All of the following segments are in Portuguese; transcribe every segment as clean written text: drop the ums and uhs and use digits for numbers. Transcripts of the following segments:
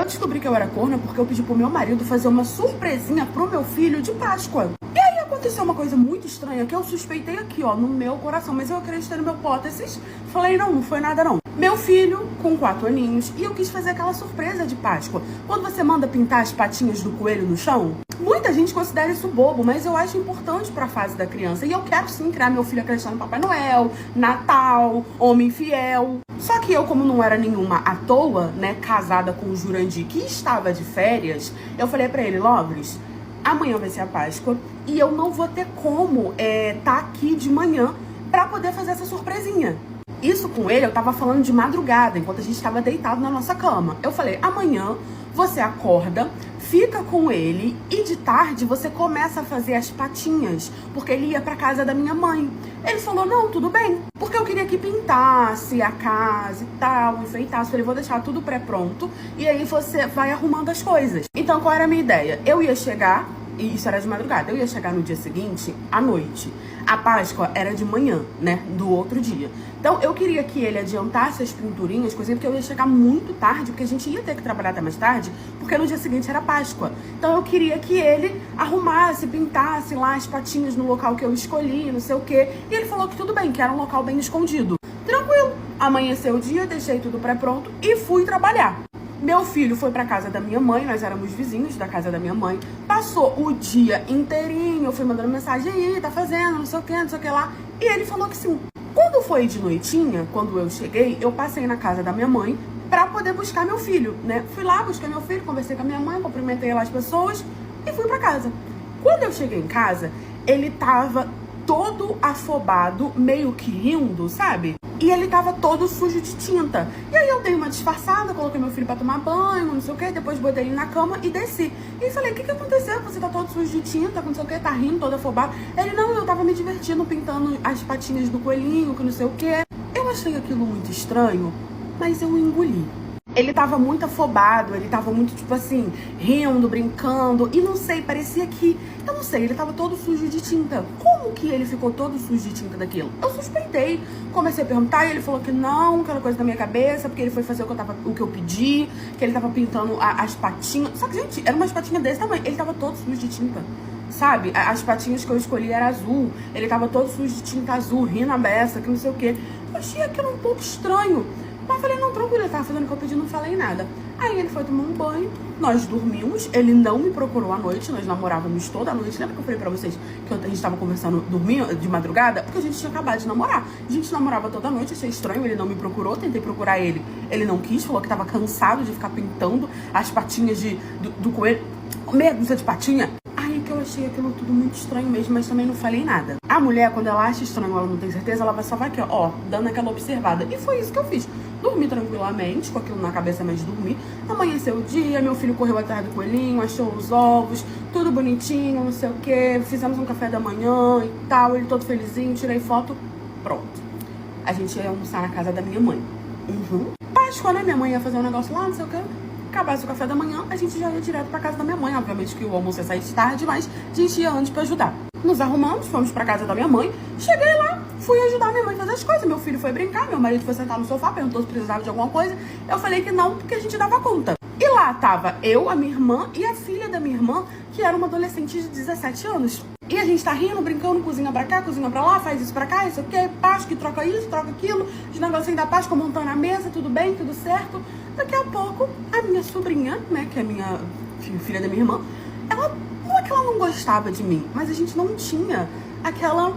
Eu descobri que eu era corna porque eu pedi pro meu marido fazer uma surpresinha pro meu filho de Páscoa. E aí aconteceu uma coisa muito estranha que eu suspeitei aqui, ó, no meu coração. Mas eu acreditei no meu hipóteses. Falei, não foi nada não. Meu filho, com 4 aninhos, e eu quis fazer aquela surpresa de Páscoa. Quando você manda pintar as patinhas do coelho no chão, muita gente considera isso bobo, mas eu acho importante pra fase da criança. E eu quero sim criar meu filho acreditando em Papai Noel, Natal, Homem Fiel. Só que eu, como não era nenhuma à toa, né, casada com o Jurandir, que estava de férias, eu falei pra ele, Lovres, amanhã vai ser a Páscoa e eu não vou ter como tá aqui de manhã pra poder fazer essa surpresinha. Isso com ele, eu tava falando de madrugada, enquanto a gente tava deitado na nossa cama. Eu falei, amanhã você acorda, fica com ele e de tarde você começa a fazer as patinhas, porque ele ia pra casa da minha mãe. Ele falou, não, tudo bem, porque eu queria que pintasse a casa e tal, enfeitasse. Eu falei, vou deixar tudo pré-pronto e aí você vai arrumando as coisas. Então, qual era a minha ideia? Eu ia chegar, e isso era de madrugada, eu ia chegar no dia seguinte, à noite. A Páscoa era de manhã, né, do outro dia. Então, eu queria que ele adiantasse as pinturinhas, coisinha, porque eu ia chegar muito tarde, porque a gente ia ter que trabalhar até mais tarde, porque no dia seguinte era Páscoa. Então, eu queria que ele arrumasse, pintasse lá as patinhas no local que eu escolhi, não sei o quê. E ele falou que tudo bem, que era um local bem escondido. Tranquilo. Amanheceu o dia, deixei tudo pré-pronto e fui trabalhar. Meu filho foi pra casa da minha mãe, nós éramos vizinhos da casa da minha mãe. Passou o dia inteirinho, eu fui mandando mensagem, aí, tá fazendo, não sei o que lá. E ele falou que sim. Quando foi de noitinha, quando eu cheguei, eu passei na casa da minha mãe pra poder buscar meu filho, né? Fui lá, busquei meu filho, conversei com a minha mãe, cumprimentei lá as pessoas e fui pra casa. Quando eu cheguei em casa, ele tava todo afobado, meio que rindo, sabe? E ele tava todo sujo de tinta. E aí eu dei uma disfarçada, coloquei meu filho pra tomar banho, não sei o que, depois botei ele na cama e desci. E falei, o que aconteceu? Você tá todo sujo de tinta, não sei o que, tá rindo, todo afobado. Ele, não, eu tava me divertindo pintando as patinhas do coelhinho, que não sei o que. Eu achei aquilo muito estranho, mas eu engoli. Ele tava muito afobado, ele tava muito, tipo assim, rindo, brincando, e não sei, parecia que, eu não sei, ele tava todo sujo de tinta. Como que ele ficou todo sujo de tinta daquilo? Eu suspeitei, comecei a perguntar, e ele falou que não, aquela coisa na minha cabeça, porque ele foi fazer o que eu pedi, que ele tava pintando as patinhas. Só que, gente, eram umas patinhas desse tamanho, ele tava todo sujo de tinta, sabe? As patinhas que eu escolhi era azul, ele tava todo sujo de tinta azul, rindo a beça, que não sei o quê. Eu achei aquilo um pouco estranho. Mas eu falei, não, tranquilo, ele tava fazendo o que eu pedi, não falei nada. Aí ele foi tomar um banho, nós dormimos, ele não me procurou à noite, nós namorávamos toda a noite. Lembra que eu falei pra vocês que a gente tava conversando, dormindo de madrugada? Porque a gente tinha acabado de namorar. A gente namorava toda a noite, achei estranho, ele não me procurou, tentei procurar ele. Ele não quis, falou que tava cansado de ficar pintando as patinhas do coelho. Medo de patinha. Aí que eu achei aquilo tudo muito estranho mesmo, mas também não falei nada. A mulher, quando ela acha estranho, ela não tem certeza, ela vai só vai aqui, ó, dando aquela observada. E foi isso que eu fiz. Dormi tranquilamente, com aquilo na cabeça, mas dormi. Amanheceu o dia, meu filho correu atrás do coelhinho, achou os ovos, tudo bonitinho, não sei o que. Fizemos um café da manhã e tal, ele todo felizinho, tirei foto, pronto. A gente ia almoçar na casa da minha mãe. Páscoa, né? Minha mãe ia fazer um negócio lá, não sei o que. Acabasse o café da manhã, a gente já ia direto pra casa da minha mãe. Obviamente que o almoço ia sair de tarde, mas a gente ia antes pra ajudar. Nos arrumamos, fomos pra casa da minha mãe. Cheguei lá, fui ajudar minha mãe a fazer as coisas. Meu filho foi brincar, meu marido foi sentar no sofá, perguntou se precisava de alguma coisa. Eu falei que não, porque a gente dava conta. E lá tava eu, a minha irmã e a filha da minha irmã, que era uma adolescente de 17 anos. E a gente tá rindo, brincando, cozinha pra cá, cozinha pra lá, faz isso pra cá, isso aqui, Páscoa, troca isso, troca aquilo, os negocinhos da Páscoa, montando a mesa, tudo bem, tudo certo. Daqui a pouco, a minha sobrinha, né, que é a minha filha da minha irmã, ela, não é que ela não gostava de mim, mas a gente não tinha aquela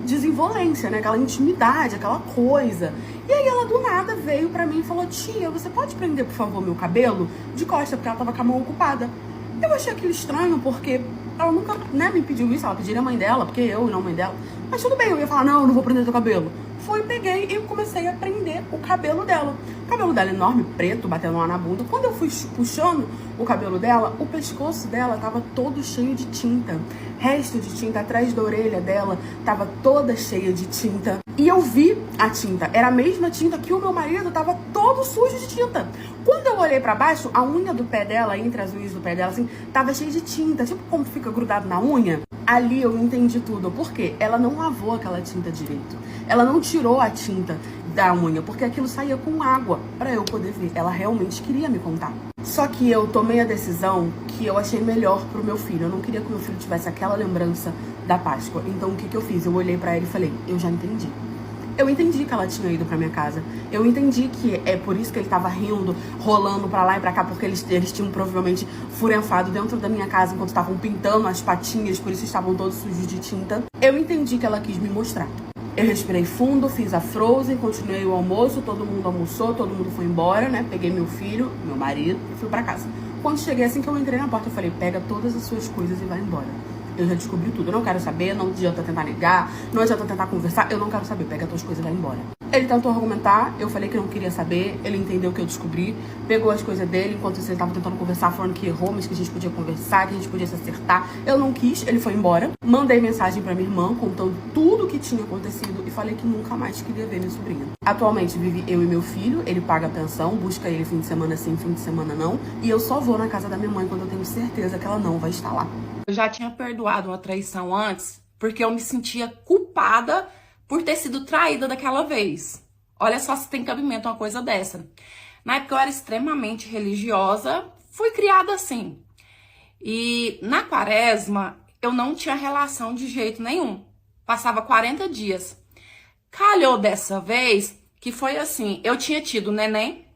desenvolvência, né, aquela intimidade, aquela coisa. E aí ela do nada veio pra mim e falou, tia, você pode prender, por favor, meu cabelo de costa, porque ela tava com a mão ocupada. Eu achei aquilo estranho, porque ela nunca, né, me pediu isso, ela pediria a mãe dela, porque eu e não a mãe dela. Mas tudo bem, eu ia falar, não, eu não vou prender teu cabelo. Fui, peguei e comecei a prender o cabelo dela. O cabelo dela é enorme, preto, batendo lá na bunda. Quando eu fui puxando o cabelo dela, o pescoço dela tava todo cheio de tinta. Resto de tinta atrás da orelha dela tava toda cheia de tinta. E eu vi a tinta. Era a mesma tinta que o meu marido tava todo todo sujo de tinta. Quando eu olhei pra baixo, a unha do pé dela, entre as unhas do pé dela, assim, tava cheia de tinta. Tipo como fica grudado na unha. Ali eu entendi tudo. Por quê? Ela não lavou aquela tinta direito. Ela não tirou a tinta da unha, porque aquilo saía com água pra eu poder ver. Ela realmente queria me contar. Só que eu tomei a decisão que eu achei melhor pro meu filho. Eu não queria que o meu filho tivesse aquela lembrança da Páscoa. Então o que eu fiz? Eu olhei pra ele e falei, eu já entendi. Eu entendi que ela tinha ido pra minha casa. Eu entendi que é por isso que ele tava rindo, rolando pra lá e pra cá, porque eles tinham provavelmente furenfado dentro da minha casa enquanto estavam pintando as patinhas, por isso estavam todos sujos de tinta. Eu entendi que ela quis me mostrar. Eu respirei fundo, fiz a Frozen, continuei o almoço, todo mundo almoçou, todo mundo foi embora, né? Peguei meu filho, meu marido e fui pra casa. Quando cheguei, assim que eu entrei na porta, eu falei, pega todas as suas coisas e vai embora. Eu já descobri tudo, eu não quero saber, não adianta tentar negar, não adianta tentar conversar, eu não quero saber, pega as tuas coisas e vai embora. Ele tentou argumentar, eu falei que não queria saber, ele entendeu o que eu descobri, pegou as coisas dele, enquanto ele tava tentando conversar, falando que errou, mas que a gente podia conversar, que a gente podia se acertar. Eu não quis, ele foi embora. Mandei mensagem pra minha irmã, contando tudo o que tinha acontecido e falei que nunca mais queria ver minha sobrinha. Atualmente vive eu e meu filho, ele paga a pensão, busca ele fim de semana sim, fim de semana não, e eu só vou na casa da minha mãe quando eu tenho certeza que ela não vai estar lá. Eu já tinha perdoado uma traição antes, porque eu me sentia culpada por ter sido traída daquela vez. Olha só se tem cabimento uma coisa dessa. Na época eu era extremamente religiosa, fui criada assim. E na quaresma eu não tinha relação de jeito nenhum. Passava 40 dias. Calhou dessa vez que foi assim, eu tinha tido neném,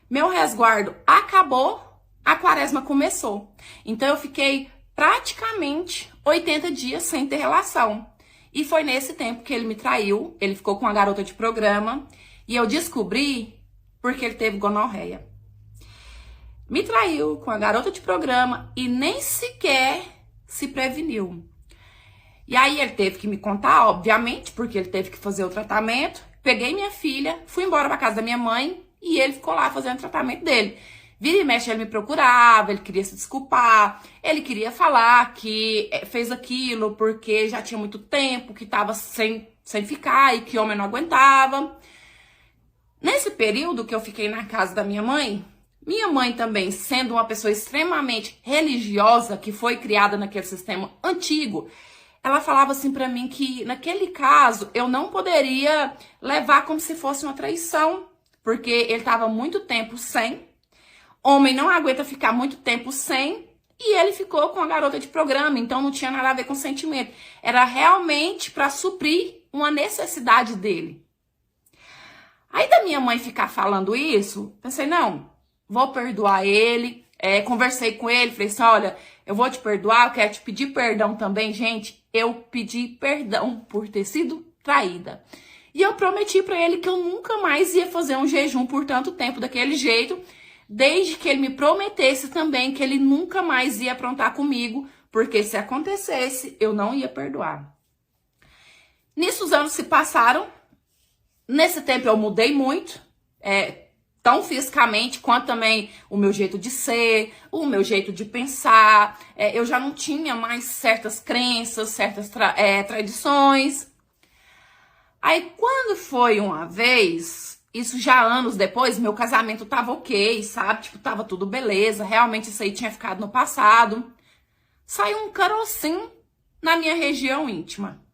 meu resguardo acabou, a quaresma começou. Então eu fiquei praticamente 80 dias sem ter relação. E foi nesse tempo que ele me traiu, ele ficou com uma garota de programa, e eu descobri porque ele teve gonorreia. Me traiu com a garota de programa e nem sequer se preveniu. E aí ele teve que me contar, obviamente, porque ele teve que fazer o tratamento. Peguei minha filha, fui embora para casa da minha mãe e ele ficou lá fazendo o tratamento dele. Vira e mexe, ele me procurava, ele queria se desculpar, ele queria falar que fez aquilo porque já tinha muito tempo, que tava sem ficar e que homem não aguentava. Nesse período que eu fiquei na casa da minha mãe também, sendo uma pessoa extremamente religiosa, que foi criada naquele sistema antigo, ela falava assim pra mim que naquele caso eu não poderia levar como se fosse uma traição, porque ele tava muito tempo sem. Homem não aguenta ficar muito tempo sem, e ele ficou com a garota de programa, então não tinha nada a ver com sentimento. Era realmente para suprir uma necessidade dele. Aí da minha mãe ficar falando isso, pensei, não, vou perdoar ele. Conversei com ele, falei assim, olha, eu vou te perdoar, eu quero te pedir perdão também, gente. Eu pedi perdão por ter sido traída. E eu prometi para ele que eu nunca mais ia fazer um jejum por tanto tempo daquele jeito, desde que ele me prometesse também que ele nunca mais ia aprontar comigo, porque se acontecesse, eu não ia perdoar. Nisso os anos se passaram, nesse tempo eu mudei muito, tão fisicamente quanto também o meu jeito de ser, o meu jeito de pensar, eu já não tinha mais certas crenças, certas tradições. Aí quando foi uma vez... Isso já anos depois, meu casamento tava ok, sabe? Tipo, tava tudo beleza. Realmente isso aí tinha ficado no passado. Saiu um carocinho na minha região íntima.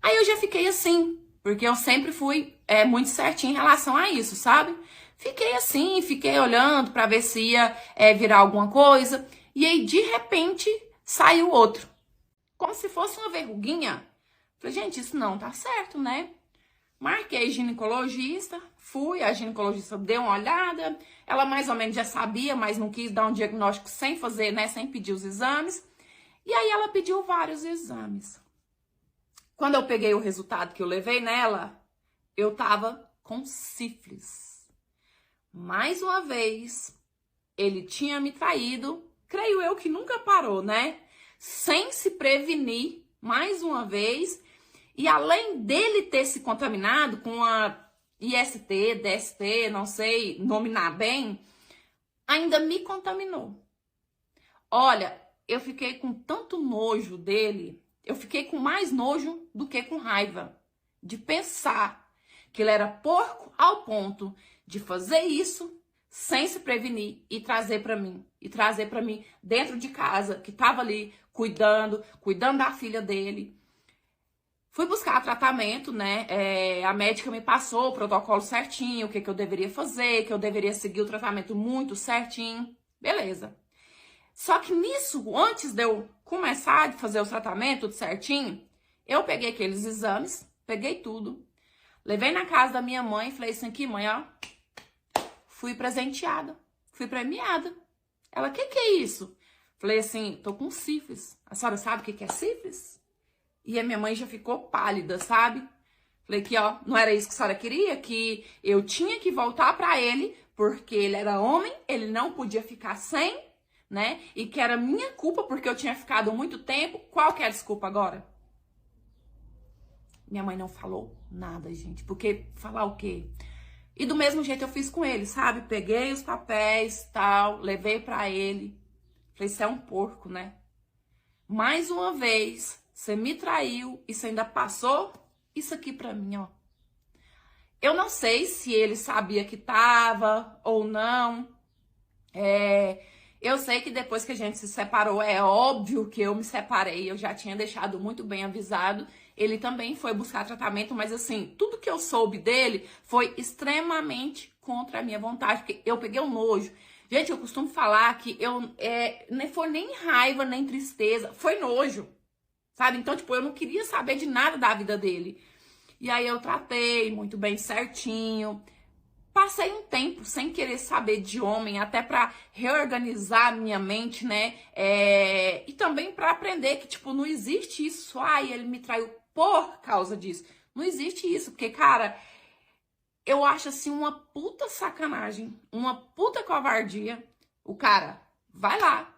Aí eu já fiquei assim, porque eu sempre fui muito certinha em relação a isso, sabe? Fiquei assim, fiquei olhando pra ver se ia virar alguma coisa. E aí, de repente, saiu outro. Como se fosse uma verruguinha. Falei, gente, isso não tá certo, né? Marquei ginecologista, fui, a ginecologista deu uma olhada, ela mais ou menos já sabia, mas não quis dar um diagnóstico sem fazer, né, sem pedir os exames. E aí ela pediu vários exames. Quando eu peguei o resultado que eu levei nela, eu tava com sífilis. Mais uma vez, ele tinha me traído, creio eu que nunca parou, né? Sem se prevenir, mais uma vez. E além dele ter se contaminado com a IST, DST, não sei nominar bem, ainda me contaminou. Olha, eu fiquei com tanto nojo dele, eu fiquei com mais nojo do que com raiva, de pensar que ele era porco ao ponto de fazer isso sem se prevenir e trazer pra mim. E trazer pra mim dentro de casa, que tava ali cuidando da filha dele. Fui buscar tratamento, né? A médica me passou o protocolo certinho, o que eu deveria fazer, que eu deveria seguir o tratamento muito certinho. Beleza. Só que nisso, antes de eu começar a fazer o tratamento tudo certinho, eu peguei aqueles exames, peguei tudo, levei na casa da minha mãe e falei assim, aqui, mãe, ó, fui presenteada, fui premiada. Ela, que é isso? Falei assim, tô com sífilis. A senhora sabe o que é sífilis? E a minha mãe já ficou pálida, sabe? Falei que, ó, não era isso que a senhora queria? Que eu tinha que voltar pra ele, porque ele era homem, ele não podia ficar sem, né? E que era minha culpa, porque eu tinha ficado muito tempo. Qual que é a desculpa agora? Minha mãe não falou nada, gente. Porque falar o quê? E do mesmo jeito eu fiz com ele, sabe? Peguei os papéis, tal, levei pra ele. Falei, você é um porco, né? Mais uma vez, você me traiu e você ainda passou isso aqui pra mim, ó. Eu não sei se ele sabia que tava ou não. Eu sei que depois que a gente se separou, é óbvio que eu me separei. Eu já tinha deixado muito bem avisado. Ele também foi buscar tratamento, mas assim, tudo que eu soube dele foi extremamente contra a minha vontade, porque eu peguei um nojo. Gente, eu costumo falar que não foi nem raiva, nem tristeza, foi nojo, sabe? Então, tipo, eu não queria saber de nada da vida dele. E aí eu tratei muito bem certinho. Passei um tempo sem querer saber de homem, até pra reorganizar a minha mente, né? E também pra aprender que, tipo, não existe isso. Ai, ele me traiu por causa disso. Não existe isso, porque, cara, eu acho, assim, uma puta sacanagem, uma puta covardia. O cara vai lá,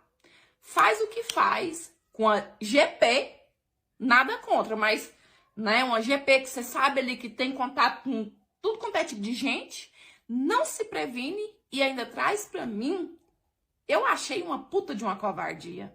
faz o que faz com a GP, nada contra, mas, né, uma GP que você sabe ali que tem contato com tudo quanto é tipo de gente, não se previne e ainda traz pra mim. Eu achei uma puta de uma covardia.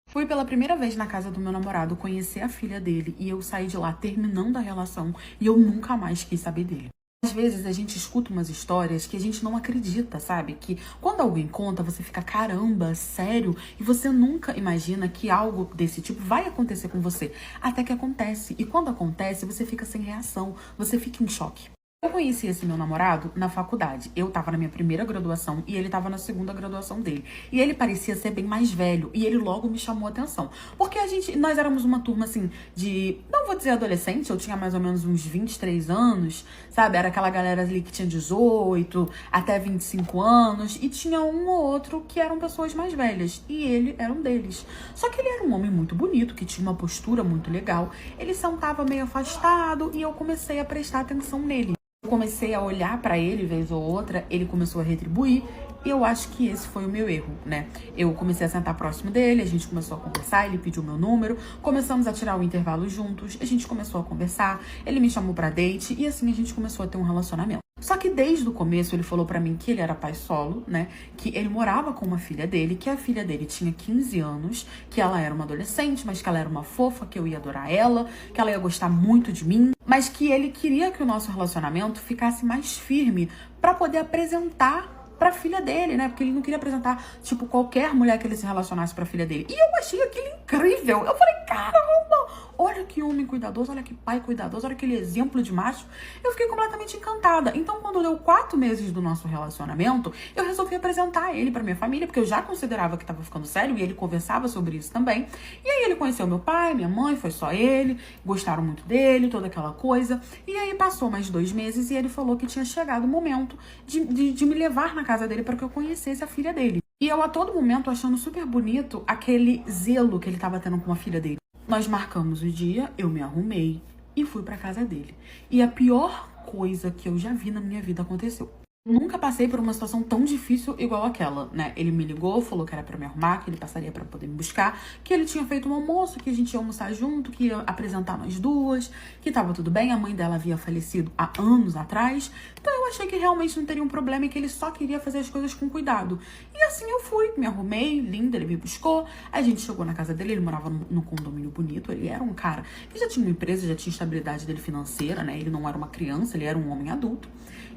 Fui pela primeira vez na casa do meu namorado conhecer a filha dele e eu saí de lá terminando a relação e eu nunca mais quis saber dele. Às vezes a gente escuta umas histórias que a gente não acredita, sabe? Que quando alguém conta, você fica, caramba, sério? E você nunca imagina que algo desse tipo vai acontecer com você. Até que acontece. E quando acontece, você fica sem reação, você fica em choque. Eu conheci esse meu namorado na faculdade. Eu tava na minha primeira graduação e ele tava na segunda graduação dele. E ele parecia ser bem mais velho e ele logo me chamou a atenção. Porque nós éramos uma turma assim de, não vou dizer adolescente, eu tinha mais ou menos uns 23 anos, sabe? Era aquela galera ali que tinha 18 até 25 anos e tinha um ou outro que eram pessoas mais velhas e ele era um deles. Só que ele era um homem muito bonito, que tinha uma postura muito legal. Ele sentava meio afastado e eu comecei a prestar atenção nele. Eu comecei a olhar pra ele vez ou outra, ele começou a retribuir, e eu acho que esse foi o meu erro, né? Eu comecei a sentar próximo dele, a gente começou a conversar, ele pediu meu número, começamos a tirar o intervalo juntos, a gente começou a conversar, ele me chamou pra date, e assim a gente começou a ter um relacionamento. Só que desde o começo ele falou pra mim que ele era pai solo, né? Que ele morava com uma filha dele, que a filha dele tinha 15 anos, que ela era uma adolescente, mas que ela era uma fofa, que eu ia adorar ela, que ela ia gostar muito de mim, mas que ele queria que o nosso relacionamento ficasse mais firme pra poder apresentar pra filha dele, né? Porque ele não queria apresentar, tipo, qualquer mulher que ele se relacionasse pra filha dele. E eu achei aquilo incrível. Eu falei, caramba, olha que homem cuidadoso, olha que pai cuidadoso, olha aquele exemplo de macho. Eu fiquei completamente encantada. Então, quando deu 4 meses do nosso relacionamento, eu resolvi apresentar ele pra minha família, porque eu já considerava que tava ficando sério e ele conversava sobre isso também. E aí ele conheceu meu pai, minha mãe, foi só ele, gostaram muito dele, toda aquela coisa. E aí passou mais 2 meses e ele falou que tinha chegado o momento de me levar na casa dele para que eu conhecesse a filha dele. E eu a todo momento achando super bonito aquele zelo que ele tava tendo com a filha dele. Nós marcamos o dia, eu me arrumei e fui pra casa dele. E a pior coisa que eu já vi na minha vida aconteceu. Nunca passei por uma situação tão difícil igual aquela, né? Ele me ligou, falou que era pra me arrumar, que ele passaria pra poder me buscar, que ele tinha feito um almoço, que a gente ia almoçar junto, que ia apresentar nós duas, que tava tudo bem, a mãe dela havia falecido há anos atrás. Então eu achei que realmente não teria um problema e que ele só queria fazer as coisas com cuidado. E assim eu fui, me arrumei, linda, ele me buscou, a gente chegou na casa dele, ele morava num condomínio bonito, ele era um cara que já tinha uma empresa, já tinha estabilidade dele financeira, né? Ele não era uma criança, ele era um homem adulto.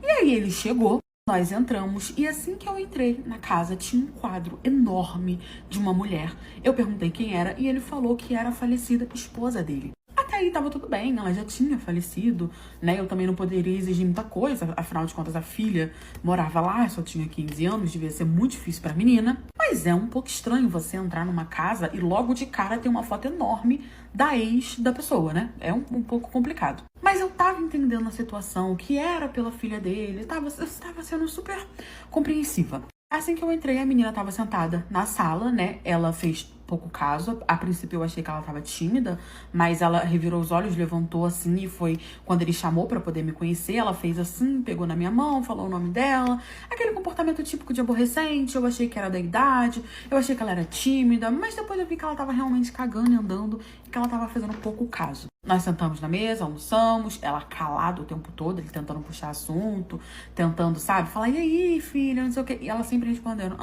E aí ele chegou, nós entramos e assim que eu entrei na casa tinha um quadro enorme de uma mulher. Eu perguntei quem era e ele falou que era a falecida esposa dele. Até aí tava tudo bem, ela já tinha falecido, né? Eu também não poderia exigir muita coisa, afinal de contas a filha morava lá, só tinha 15 anos, devia ser muito difícil pra menina. Mas é um pouco estranho você entrar numa casa e logo de cara ter uma foto enorme da ex da pessoa, né? É um pouco complicado. Mas eu tava entendendo a situação, que era pela filha dele, eu estava sendo super compreensiva. Assim que eu entrei, a menina tava sentada na sala, né? Ela fez pouco caso. A princípio eu achei que ela tava tímida, mas ela revirou os olhos, levantou assim e foi quando ele chamou pra poder me conhecer. Ela fez assim, pegou na minha mão, falou o nome dela. Aquele comportamento típico de aborrecente. Eu achei que era da idade, eu achei que ela era tímida, mas depois eu vi que ela tava realmente cagando e andando e que ela tava fazendo pouco caso. Nós sentamos na mesa, almoçamos, ela calada o tempo todo, ele tentando puxar assunto, tentando, sabe, falar, e aí, filha, não sei o quê. E ela sempre respondendo,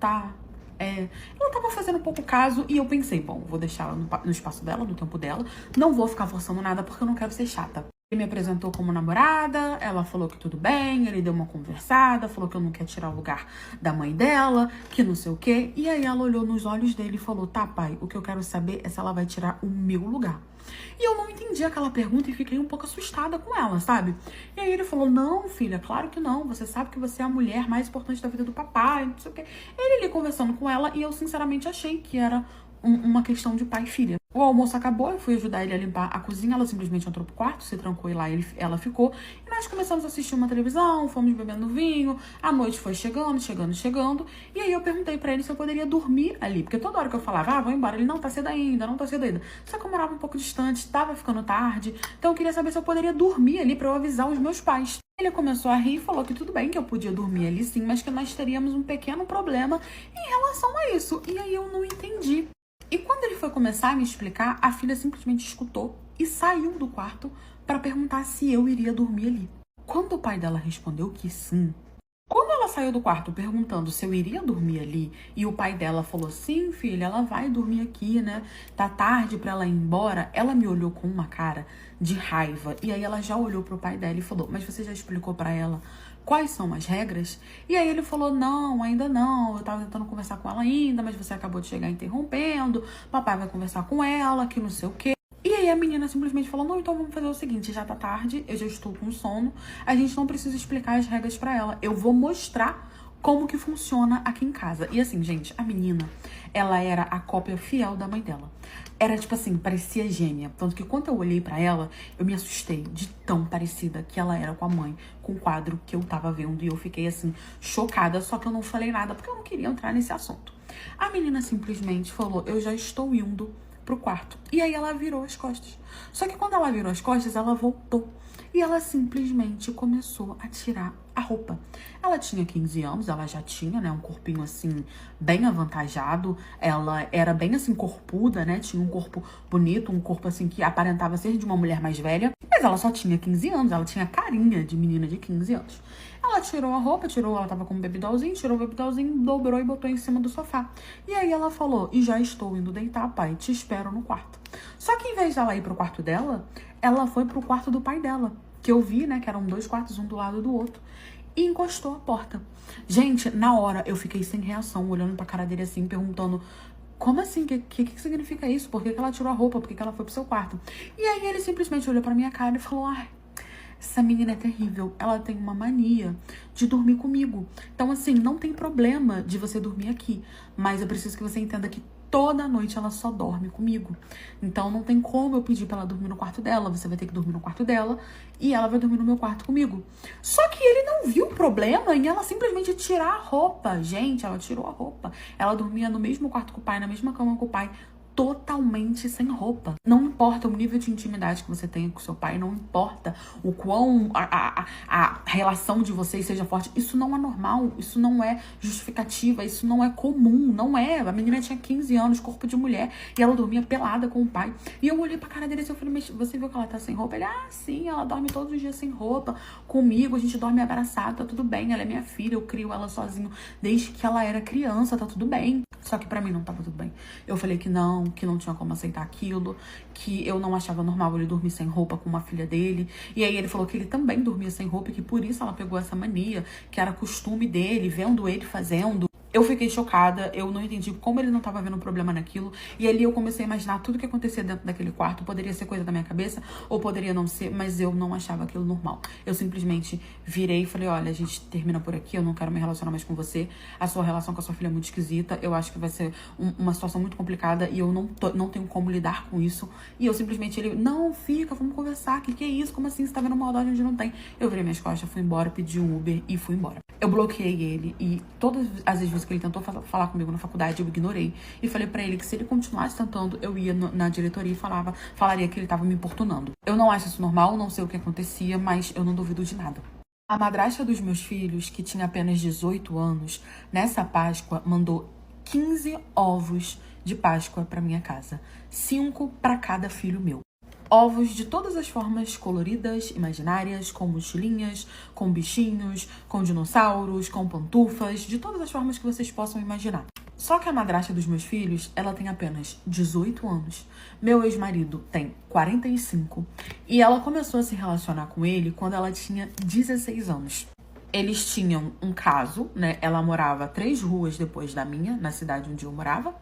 tá. Ela tava fazendo pouco caso e eu pensei, bom, vou deixar ela no espaço dela, no tempo dela, não vou ficar forçando nada porque eu não quero ser chata. Ele me apresentou como namorada, ela falou que tudo bem, ele deu uma conversada, falou que eu não quero tirar o lugar da mãe dela, que não sei o quê. E aí ela olhou nos olhos dele e falou, tá, pai, o que eu quero saber é se ela vai tirar o meu lugar. E eu não entendi aquela pergunta e fiquei um pouco assustada com ela, sabe? E aí ele falou, não, filha, claro que não. Você sabe que você é a mulher mais importante da vida do papai, não sei o quê. Ele ali conversando com ela e eu sinceramente achei que era uma questão de pai e filha. O almoço acabou, eu fui ajudar ele a limpar a cozinha, ela simplesmente entrou pro quarto, se trancou e lá ela ficou. E nós começamos a assistir uma televisão, fomos bebendo vinho, a noite foi chegando. E aí eu perguntei pra ele se eu poderia dormir ali, porque toda hora que eu falava, vou embora, ele não tá cedo ainda. Só que eu morava um pouco distante, tava ficando tarde, então eu queria saber se eu poderia dormir ali pra eu avisar os meus pais. Ele começou a rir e falou que tudo bem, que eu podia dormir ali sim, mas que nós teríamos um pequeno problema em relação a isso. E aí eu não entendi. E quando ele foi começar a me explicar, a filha simplesmente escutou e saiu do quarto para perguntar se eu iria dormir ali. Quando o pai dela respondeu que sim, quando ela saiu do quarto perguntando se eu iria dormir ali e o pai dela falou, sim, filha, ela vai dormir aqui, né? Tá tarde pra ela ir embora. Ela me olhou com uma cara de raiva e aí ela já olhou pro pai dela e falou, mas você já explicou pra ela quais são as regras? E aí ele falou, não, ainda não, eu tava tentando conversar com ela ainda, mas você acabou de chegar interrompendo, papai vai conversar com ela, que não sei o quê. E aí a menina simplesmente falou, não, então vamos fazer o seguinte, já tá tarde, eu já estou com sono, a gente não precisa explicar as regras pra ela, eu vou mostrar como que funciona aqui em casa. E assim, gente, a menina, ela era a cópia fiel da mãe dela. Era tipo assim, parecia gêmea. Tanto que quando eu olhei pra ela, eu me assustei de tão parecida que ela era com a mãe, com o quadro que eu tava vendo. E eu fiquei assim, chocada, só que eu não falei nada, porque eu não queria entrar nesse assunto. A menina simplesmente falou, eu já estou indo pro quarto. E aí ela virou as costas. Só que quando ela virou as costas, ela voltou. E ela simplesmente começou a tirar a roupa. Ela tinha 15 anos, ela já tinha, né, um corpinho assim, bem avantajado. Ela era bem assim, corpuda, né, tinha um corpo bonito, um corpo assim que aparentava ser de uma mulher mais velha. Mas ela só tinha 15 anos, ela tinha carinha de menina de 15 anos. Ela tirou a roupa, ela tava com um bebidolzinho, tirou o bebidolzinho, dobrou e botou em cima do sofá. E aí ela falou, e já estou indo deitar, pai, te espero no quarto. Só que em vez dela ir pro quarto dela, ela foi pro quarto do pai dela, que eu vi, né, que eram 2 quartos, um do lado do outro, e encostou a porta. Gente, na hora eu fiquei sem reação, olhando pra cara dele assim, perguntando, como assim? Que significa isso? Por que ela tirou a roupa? Por que ela foi pro seu quarto? E aí ele simplesmente olhou pra minha cara e falou, ai, essa menina é terrível, ela tem uma mania de dormir comigo. Então, assim, não tem problema de você dormir aqui, mas eu preciso que você entenda que toda noite ela só dorme comigo. Então, não tem como eu pedir pra ela dormir no quarto dela, você vai ter que dormir no quarto dela e ela vai dormir no meu quarto comigo. Só que ele não viu o problema em ela simplesmente tirar a roupa. Gente, ela tirou a roupa. Ela dormia no mesmo quarto com o pai, na mesma cama com o pai, totalmente sem roupa. Não importa o nível de intimidade que você tenha com seu pai, não importa o quão a relação de vocês seja forte. Isso não é normal, isso não é justificativa, isso não é comum, não é. A menina tinha 15 anos, corpo de mulher, e ela dormia pelada com o pai. E eu olhei pra cara dele e eu falei, mas você viu que ela tá sem roupa? Ele, sim, ela dorme todos os dias sem roupa, comigo, a gente dorme abraçado, tá tudo bem, ela é minha filha, eu crio ela sozinho desde que ela era criança, tá tudo bem. Só que pra mim não tava tudo bem. Eu falei que não tinha como aceitar aquilo, que eu não achava normal ele dormir sem roupa com uma filha dele. E aí ele falou que ele também dormia sem roupa e que por isso ela pegou essa mania, que era costume dele, vendo ele fazendo. Eu fiquei chocada, eu não entendi como ele não tava vendo problema naquilo. E ali eu comecei a imaginar tudo que acontecia dentro daquele quarto. Poderia ser coisa da minha cabeça ou poderia não ser, mas eu não achava aquilo normal. Eu simplesmente virei e falei, olha, a gente termina por aqui, eu não quero me relacionar mais com você. A sua relação com a sua filha é muito esquisita. Eu acho que vai ser uma situação muito complicada e eu não tenho como lidar com isso. E eu simplesmente, ele, não, fica, vamos conversar. Que é isso? Como assim? Você tá vendo maldade onde não tem? Eu virei minhas costas, fui embora, pedi um Uber e fui embora. Eu bloqueei ele e todas as vezes que ele tentou falar comigo na faculdade, eu ignorei. E falei pra ele que se ele continuasse tentando, eu ia na diretoria e falaria que ele tava me importunando. Eu não acho isso normal, não sei o que acontecia, mas eu não duvido de nada. A madrasta dos meus filhos, que tinha apenas 18 anos, nessa Páscoa mandou 15 ovos de Páscoa pra minha casa. 5 pra cada filho meu. Ovos de todas as formas coloridas, imaginárias, com mochilinhas, com bichinhos, com dinossauros, com pantufas, de todas as formas que vocês possam imaginar. Só que a madrasta dos meus filhos, ela tem apenas 18 anos. Meu ex-marido tem 45 e ela começou a se relacionar com ele quando ela tinha 16 anos. Eles tinham um caso, né? Ela morava 3 ruas depois da minha, na cidade onde eu morava.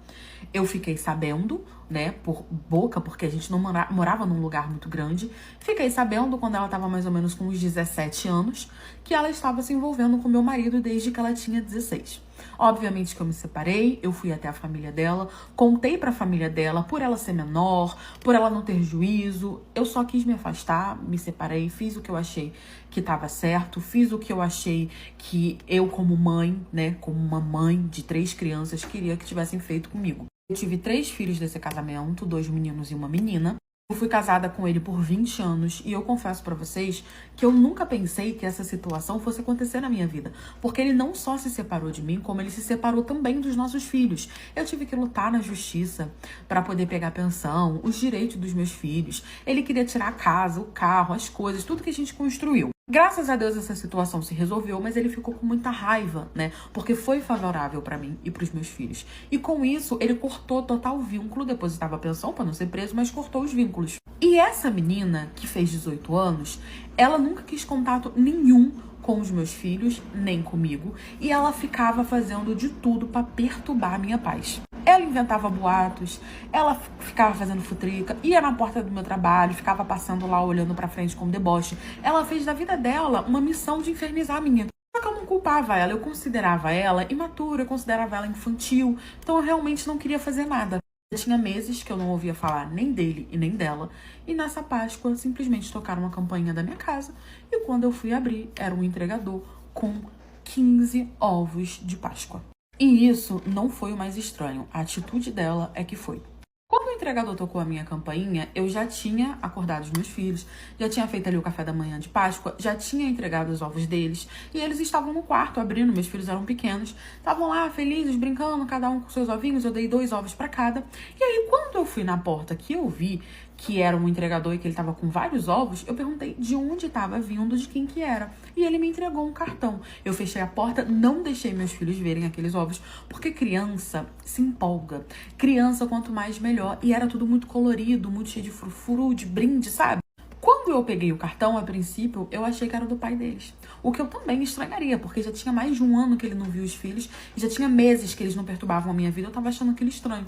Eu fiquei sabendo, né, por boca, porque a gente não morava num lugar muito grande. Fiquei sabendo, quando ela tava mais ou menos com uns 17 anos, que ela estava se envolvendo com meu marido desde que ela tinha 16. Obviamente que eu me separei, eu fui até a família dela, contei pra família dela, por ela ser menor, por ela não ter juízo. Eu só quis me afastar, me separei, fiz o que eu achei que estava certo, fiz o que eu achei que eu como mãe, né, como uma mãe de 3 crianças, queria que tivessem feito comigo. Eu tive 3 filhos desse casamento, 2 meninos e uma menina. Eu fui casada com ele por 20 anos e eu confesso pra vocês que eu nunca pensei que essa situação fosse acontecer na minha vida. Porque ele não só se separou de mim, como ele se separou também dos nossos filhos. Eu tive que lutar na justiça pra poder pegar pensão, os direitos dos meus filhos. Ele queria tirar a casa, o carro, as coisas, tudo que a gente construiu. Graças a Deus essa situação se resolveu, mas ele ficou com muita raiva, né? Porque foi favorável pra mim e pros meus filhos. E com isso, ele cortou total vínculo, depositava a pensão pra não ser preso, mas cortou os vínculos. E essa menina, que fez 18 anos, ela nunca quis contato nenhum com os meus filhos, nem comigo, e ela ficava fazendo de tudo pra perturbar a minha paz. Ela inventava boatos, ela ficava fazendo futrica, ia na porta do meu trabalho, ficava passando lá olhando pra frente com deboche. Ela fez da vida dela uma missão de infernizar a minha. Só que eu não culpava ela, eu considerava ela imatura, eu considerava ela infantil, então eu realmente não queria fazer nada. Tinha meses que eu não ouvia falar nem dele e nem dela, e nessa Páscoa simplesmente tocaram a campainha da minha casa, e quando eu fui abrir, era um entregador com 15 ovos de Páscoa. E isso não foi o mais estranho, a atitude dela é que foi. Quando o entregador tocou a minha campainha, eu já tinha acordado os meus filhos, já tinha feito ali o café da manhã de Páscoa, já tinha entregado os ovos deles, e eles estavam no quarto abrindo, meus filhos eram pequenos, estavam lá felizes, brincando, cada um com seus ovinhos, eu dei 2 ovos pra cada. E aí, quando eu fui na porta que eu vi que era um entregador e que ele tava com vários ovos, eu perguntei de onde tava vindo, de quem que era. E ele me entregou um cartão. Eu fechei a porta, não deixei meus filhos verem aqueles ovos, porque criança se empolga. Criança, quanto mais, melhor. E era tudo muito colorido, muito cheio de frufru, de brinde, sabe? Quando eu peguei o cartão, a princípio, eu achei que era do pai deles. O que eu também estranharia, porque já tinha mais de 1 ano que ele não viu os filhos, e já tinha meses que eles não perturbavam a minha vida, eu tava achando aquilo estranho.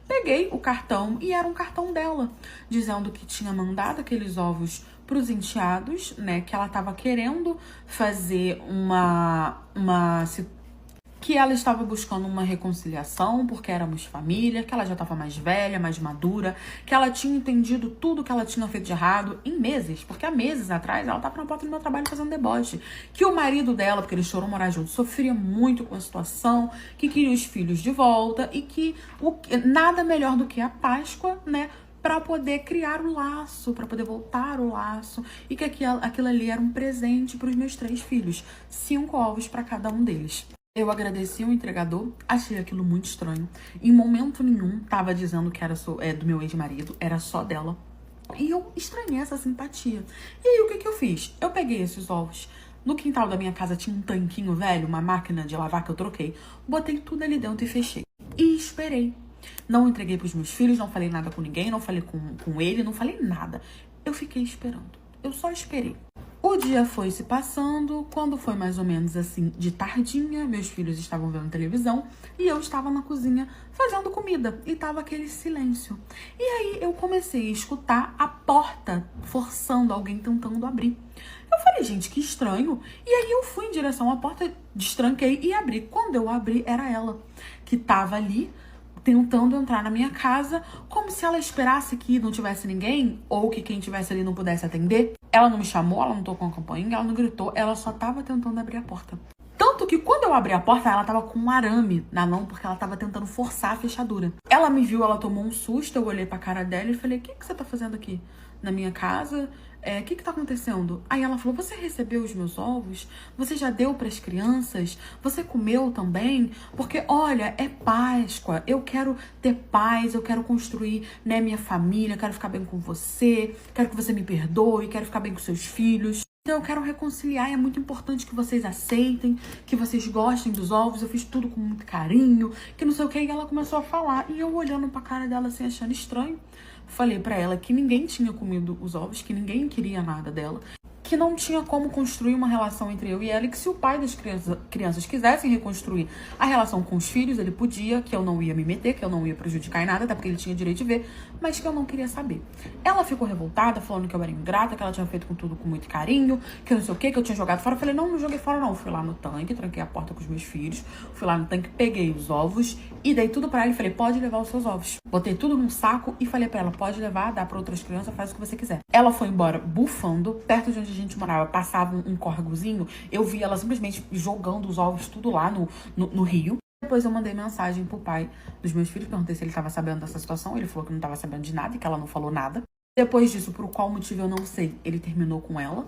Peguei o cartão e era um cartão dela, dizendo que tinha mandado aqueles ovos pros enteados, né, que ela tava querendo fazer que ela estava buscando uma reconciliação porque éramos família, que ela já estava mais velha, mais madura, que ela tinha entendido tudo que ela tinha feito de errado em meses, porque há meses atrás ela estava na porta do meu trabalho fazendo deboche, que o marido dela, porque eles foram morar juntos, sofria muito com a situação, que queria os filhos de volta e que nada melhor do que a Páscoa, né, para poder criar o laço, para poder voltar o laço, e que aquilo ali era um presente para os meus 3 filhos, 5 ovos para cada um deles. Eu agradeci o entregador, achei aquilo muito estranho. Em momento nenhum tava dizendo que era do meu ex-marido, era só dela. E eu estranhei essa simpatia. E aí, o que eu fiz? Eu peguei esses ovos. No quintal da minha casa tinha um tanquinho velho, uma máquina de lavar que eu troquei. Botei tudo ali dentro e fechei. E esperei. Não entreguei pros meus filhos, não falei nada com ninguém, não falei com ele, não falei nada. Eu fiquei esperando. Eu só esperei. O dia foi se passando, quando foi mais ou menos assim de tardinha, meus filhos estavam vendo televisão e eu estava na cozinha fazendo comida e tava aquele silêncio. E aí eu comecei a escutar a porta forçando alguém tentando abrir. Eu falei, gente, que estranho. E aí eu fui em direção à porta, destranquei e abri. Quando eu abri, era ela, que tava ali tentando entrar na minha casa, como se ela esperasse que não tivesse ninguém, ou que quem tivesse ali não pudesse atender. Ela não me chamou, ela não tocou a campainha, ela não gritou, ela só tava tentando abrir a porta. Tanto que quando eu abri a porta, ela tava com um arame na mão, porque ela tava tentando forçar a fechadura. Ela me viu, ela tomou um susto, eu olhei pra cara dela e falei, o que você tá fazendo aqui na minha casa? O que tá acontecendo? Aí ela falou, você recebeu os meus ovos? Você já deu pras crianças? Você comeu também? Porque, olha, é Páscoa, eu quero ter paz, eu quero construir, né, minha família, quero ficar bem com você, quero que você me perdoe, quero ficar bem com seus filhos. Então eu quero reconciliar e é muito importante que vocês aceitem, que vocês gostem dos ovos, eu fiz tudo com muito carinho, que não sei o que. E ela começou a falar, e eu olhando pra cara dela assim, achando estranho. Falei pra ela que ninguém tinha comido os ovos, que ninguém queria nada dela, que não tinha como construir uma relação entre eu e ela, e que se o pai das crianças quisessem reconstruir a relação com os filhos, ele podia, que eu não ia me meter, que eu não ia prejudicar em nada, até porque ele tinha direito de ver, mas que eu não queria saber. Ela ficou revoltada, falando que eu era ingrata, que ela tinha feito com tudo com muito carinho, que eu não sei o que eu tinha jogado fora. Eu falei, não joguei fora não. Fui lá no tanque, tranquei a porta com os meus filhos, fui lá no tanque, peguei os ovos e dei tudo pra ela e falei, pode levar os seus ovos. Botei tudo num saco e falei pra ela, pode levar, dá pra outras crianças, faz o que você quiser. Ela foi embora bufando, perto de onde a gente morava, passava um córregozinho, eu vi ela simplesmente jogando os ovos tudo lá no rio. Depois eu mandei mensagem pro pai dos meus filhos, perguntei se ele tava sabendo dessa situação, ele falou que não tava sabendo de nada e que ela não falou nada. Depois disso, por qual motivo eu não sei, ele terminou com ela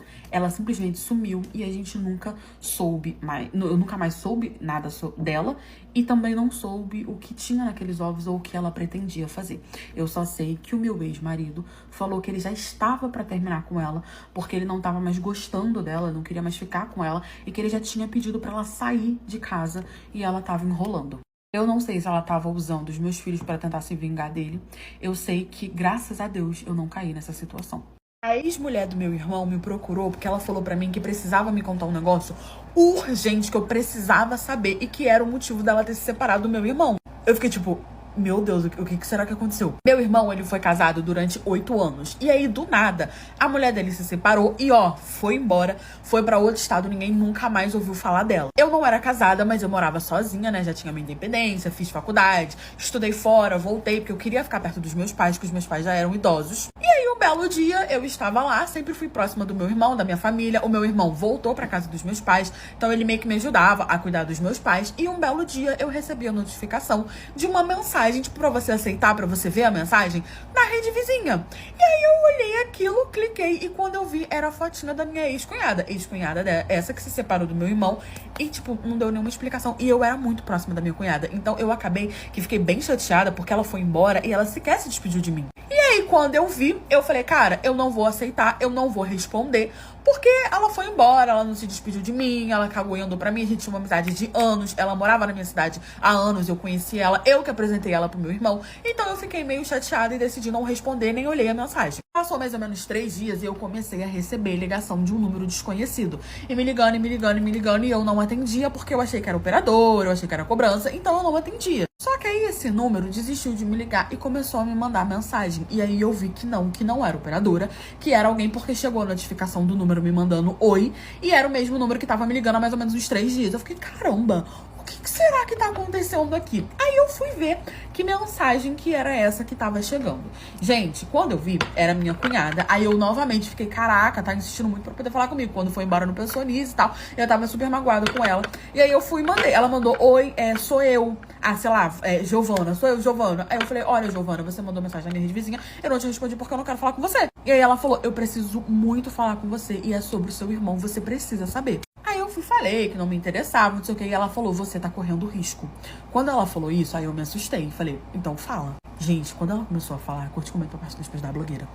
simplesmente sumiu e a gente nunca soube mais, eu nunca mais soube nada dela e também não soube o que tinha naqueles ovos ou o que ela pretendia fazer. Eu só sei que o meu ex-marido falou que ele já estava pra terminar com ela porque ele não tava mais gostando dela, não queria mais ficar com ela e que ele já tinha pedido pra ela sair de casa e ela tava enrolando. Eu não sei se ela tava usando os meus filhos para tentar se vingar dele. Eu sei que, graças a Deus, eu não caí nessa situação. A ex-mulher do meu irmão me procurou porque ela falou pra mim que precisava me contar um negócio urgente, que eu precisava saber e que era o motivo dela ter se separado do meu irmão. Eu fiquei tipo, meu Deus, o que será que aconteceu? Meu irmão, ele foi casado durante 8 anos. E aí, do nada, a mulher dele se separou e, foi embora. Foi pra outro estado, ninguém nunca mais ouviu falar dela. Eu não era casada, mas eu morava sozinha, né? Já tinha minha independência, fiz faculdade, estudei fora, voltei, porque eu queria ficar perto dos meus pais, que os meus pais já eram idosos. E aí, um belo dia, eu estava lá, sempre fui próxima do meu irmão, da minha família. O meu irmão voltou pra casa dos meus pais, então ele meio que me ajudava a cuidar dos meus pais. E um belo dia, eu recebi a notificação de uma mensagem, tipo, pra você aceitar, pra você ver a mensagem, na rede vizinha. E aí eu olhei aquilo, cliquei, e quando eu vi, era a fotinha da minha ex-cunhada. Ex-cunhada essa que se separou do meu irmão, e, tipo, não deu nenhuma explicação. E eu era muito próxima da minha cunhada. Então eu acabei que fiquei bem chateada, porque ela foi embora e ela sequer se despediu de mim. E aí, quando eu vi, eu falei, cara, eu não vou aceitar, eu não vou responder, porque ela foi embora, ela não se despediu de mim, ela cagou e andou pra mim, a gente tinha uma amizade de anos, ela morava na minha cidade há anos, eu conheci ela, eu que apresentei ela pro meu irmão, então eu fiquei meio chateada e decidi não responder, nem olhei a mensagem. Passou mais ou menos 3 dias e eu comecei a receber ligação de um número desconhecido, e me ligando, e me ligando, e me ligando, e eu não atendia, porque eu achei que era operador, eu achei que era cobrança, então eu não atendia. Só que aí esse número desistiu de me ligar e começou a me mandar mensagem. E aí eu vi que não era operadora, que era alguém, porque chegou a notificação do número me mandando oi, e era o mesmo número que tava me ligando há mais ou menos uns 3 dias. Eu fiquei, caramba, o que será que tá acontecendo aqui? Aí eu fui ver que mensagem que era essa que tava chegando. Gente, quando eu vi, era minha cunhada. Aí eu novamente fiquei, caraca, tá insistindo muito pra poder falar comigo. Quando foi embora, não pensou nisso e tal. Eu tava super magoada com ela. E aí eu fui e mandei. Ela mandou, oi, sou eu. Ah, sei lá, Giovana, sou eu, Giovana. Aí eu falei, olha, Giovana, você mandou mensagem na minha rede vizinha. Eu não te respondi porque eu não quero falar com você. E aí ela falou, eu preciso muito falar com você. E é sobre o seu irmão, você precisa saber. Aí eu fui falei que não me interessava, não sei o que. E ela falou, você tá correndo risco. Quando ela falou isso, aí eu me assustei. Falei, então fala. Gente, quando ela começou a falar, curte, comenta a parte dos pés da blogueira.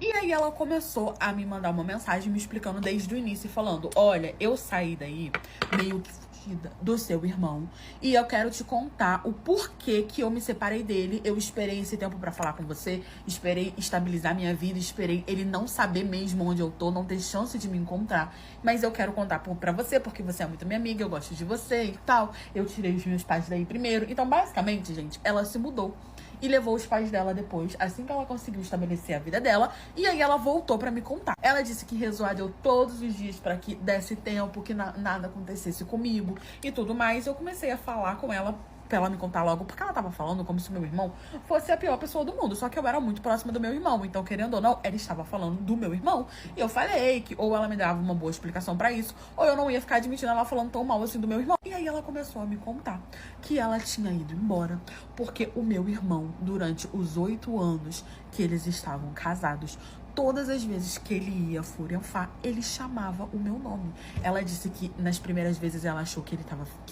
E aí ela começou a me mandar uma mensagem me explicando desde o início, falando, olha, eu saí daí meio que fugida do seu irmão e eu quero te contar o porquê que eu me separei dele. Eu esperei esse tempo pra falar com você, esperei estabilizar minha vida, esperei ele não saber mesmo onde eu tô, não ter chance de me encontrar, mas eu quero contar pra você porque você é muito minha amiga, eu gosto de você e tal. Eu tirei os meus pais daí primeiro. Então, basicamente, gente, ela se mudou e levou os pais dela depois, assim que ela conseguiu estabelecer a vida dela. E aí ela voltou pra me contar. Ela disse que rezou a Deus todos os dias pra que desse tempo, que nada acontecesse comigo e tudo mais. Eu comecei a falar com ela pra ela me contar logo, porque ela tava falando como se o meu irmão fosse a pior pessoa do mundo. Só que eu era muito próxima do meu irmão, então, querendo ou não, ela estava falando do meu irmão. E eu falei que ou ela me dava uma boa explicação pra isso, ou eu não ia ficar admitindo ela falando tão mal assim do meu irmão. E aí ela começou a me contar que ela tinha ido embora porque o meu irmão, durante os 8 anos que eles estavam casados, todas as vezes que ele ia furinfar, ele chamava o meu nome. Ela disse que nas primeiras vezes ela achou que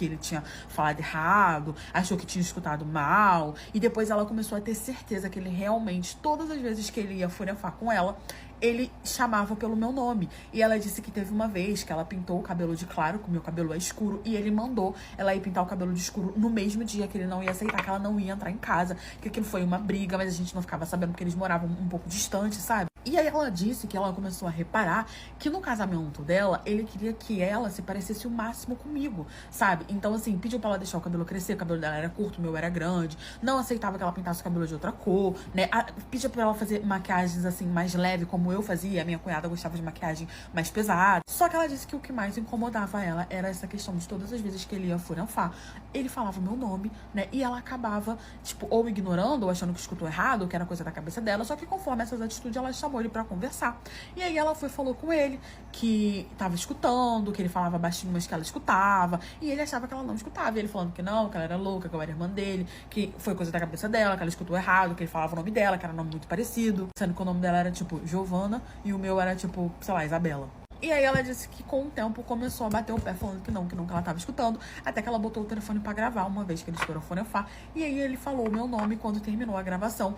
ele tinha falado errado, achou que tinha escutado mal, e depois ela começou a ter certeza que ele realmente, todas as vezes que ele ia furinfar com ela, ele chamava pelo meu nome. E ela disse que teve uma vez que ela pintou o cabelo de claro, que o meu cabelo é escuro, e ele mandou ela ir pintar o cabelo de escuro no mesmo dia, que ele não ia aceitar, que ela não ia entrar em casa, que aquilo foi uma briga, mas a gente não ficava sabendo porque eles moravam um pouco distante, sabe? E aí ela disse que ela começou a reparar que no casamento dela, ele queria que ela se parecesse o máximo comigo, sabe? Então, assim, pediu pra ela deixar o cabelo crescer, o cabelo dela era curto, o meu era grande, não aceitava que ela pintasse o cabelo de outra cor, né? Pediu pra ela fazer maquiagens, assim, mais leve, como eu fazia. A minha cunhada gostava de maquiagem mais pesada. Só que ela disse que o que mais incomodava ela era essa questão de todas as vezes que ele ia furanfar, ele falava o meu nome, né? E ela acabava, tipo, ou ignorando, ou achando que escutou errado, ou que era coisa da cabeça dela. Só que conforme essas atitudes, ela chamou ele pra conversar. E aí ela falou com ele que tava escutando, que ele falava baixinho, mas que ela escutava. E ele achava que ela não escutava. E ele falando que não, que ela era louca, que eu era irmã dele, que foi coisa da cabeça dela, que ela escutou errado, que ele falava o nome dela, que era um nome muito parecido. Sendo que o nome dela era, tipo, Giovana e o meu era, tipo, sei lá, Isabela. E aí ela disse que com o tempo começou a bater o pé falando que não, que ela tava escutando. Até que ela botou o telefone pra gravar uma vez que eles foram furanfar. E aí ele falou o meu nome quando terminou a gravação.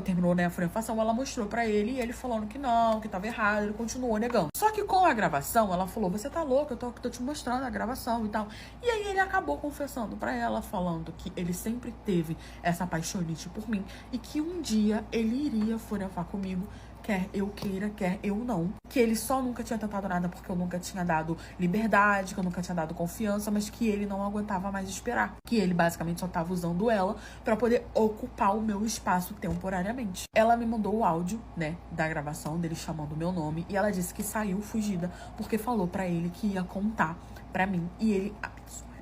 Terminou, né, a furanfação, ela mostrou pra ele e ele falando que não, que tava errado. Ele continuou negando. Só que com a gravação, ela falou, você tá louca, eu tô te mostrando a gravação e tal. E aí ele acabou confessando pra ela, falando que ele sempre teve essa paixonite por mim. E que um dia ele iria furanfar comigo, quer eu queira, quer eu não. Que ele só nunca tinha tentado nada porque eu nunca tinha dado liberdade, que eu nunca tinha dado confiança, mas que ele não aguentava mais esperar. Que ele basicamente só tava usando ela pra poder ocupar o meu espaço temporariamente. Ela me mandou o áudio, né, da gravação dele chamando o meu nome e ela disse que saiu fugida porque falou pra ele que ia contar pra mim. E ele...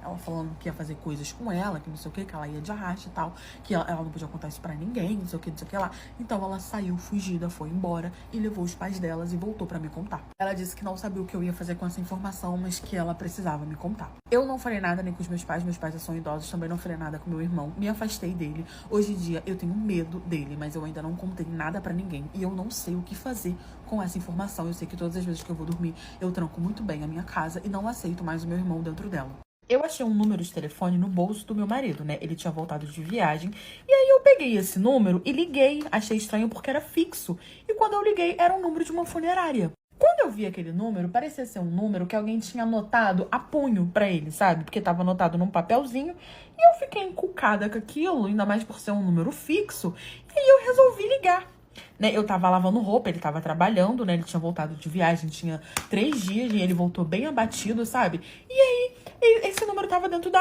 ela falando que ia fazer coisas com ela, que não sei o que ela ia de arraste e tal, que ela não podia contar isso pra ninguém, não sei o que lá. Então ela saiu fugida, foi embora e levou os pais delas e voltou pra me contar. Ela disse que não sabia o que eu ia fazer com essa informação, mas que ela precisava me contar. Eu não falei nada nem com os meus pais já são idosos, também não falei nada com meu irmão, me afastei dele. Hoje em dia eu tenho medo dele, mas eu ainda não contei nada pra ninguém e eu não sei o que fazer com essa informação. Eu sei que todas as vezes que eu vou dormir, eu tranco muito bem a minha casa e não aceito mais o meu irmão dentro dela. Eu achei um número de telefone no bolso do meu marido, né? Ele tinha voltado de viagem. E aí eu peguei esse número e liguei. Achei estranho porque era fixo. E quando eu liguei, era um número de uma funerária. Quando eu vi aquele número, parecia ser um número que alguém tinha anotado a punho pra ele, sabe? Porque tava anotado num papelzinho. E eu fiquei encucada com aquilo, ainda mais por ser um número fixo. E aí eu resolvi ligar. Né, eu tava lavando roupa, ele tava trabalhando, né? Ele tinha voltado de viagem, tinha 3 dias e ele voltou bem abatido, sabe? E aí, esse número tava dentro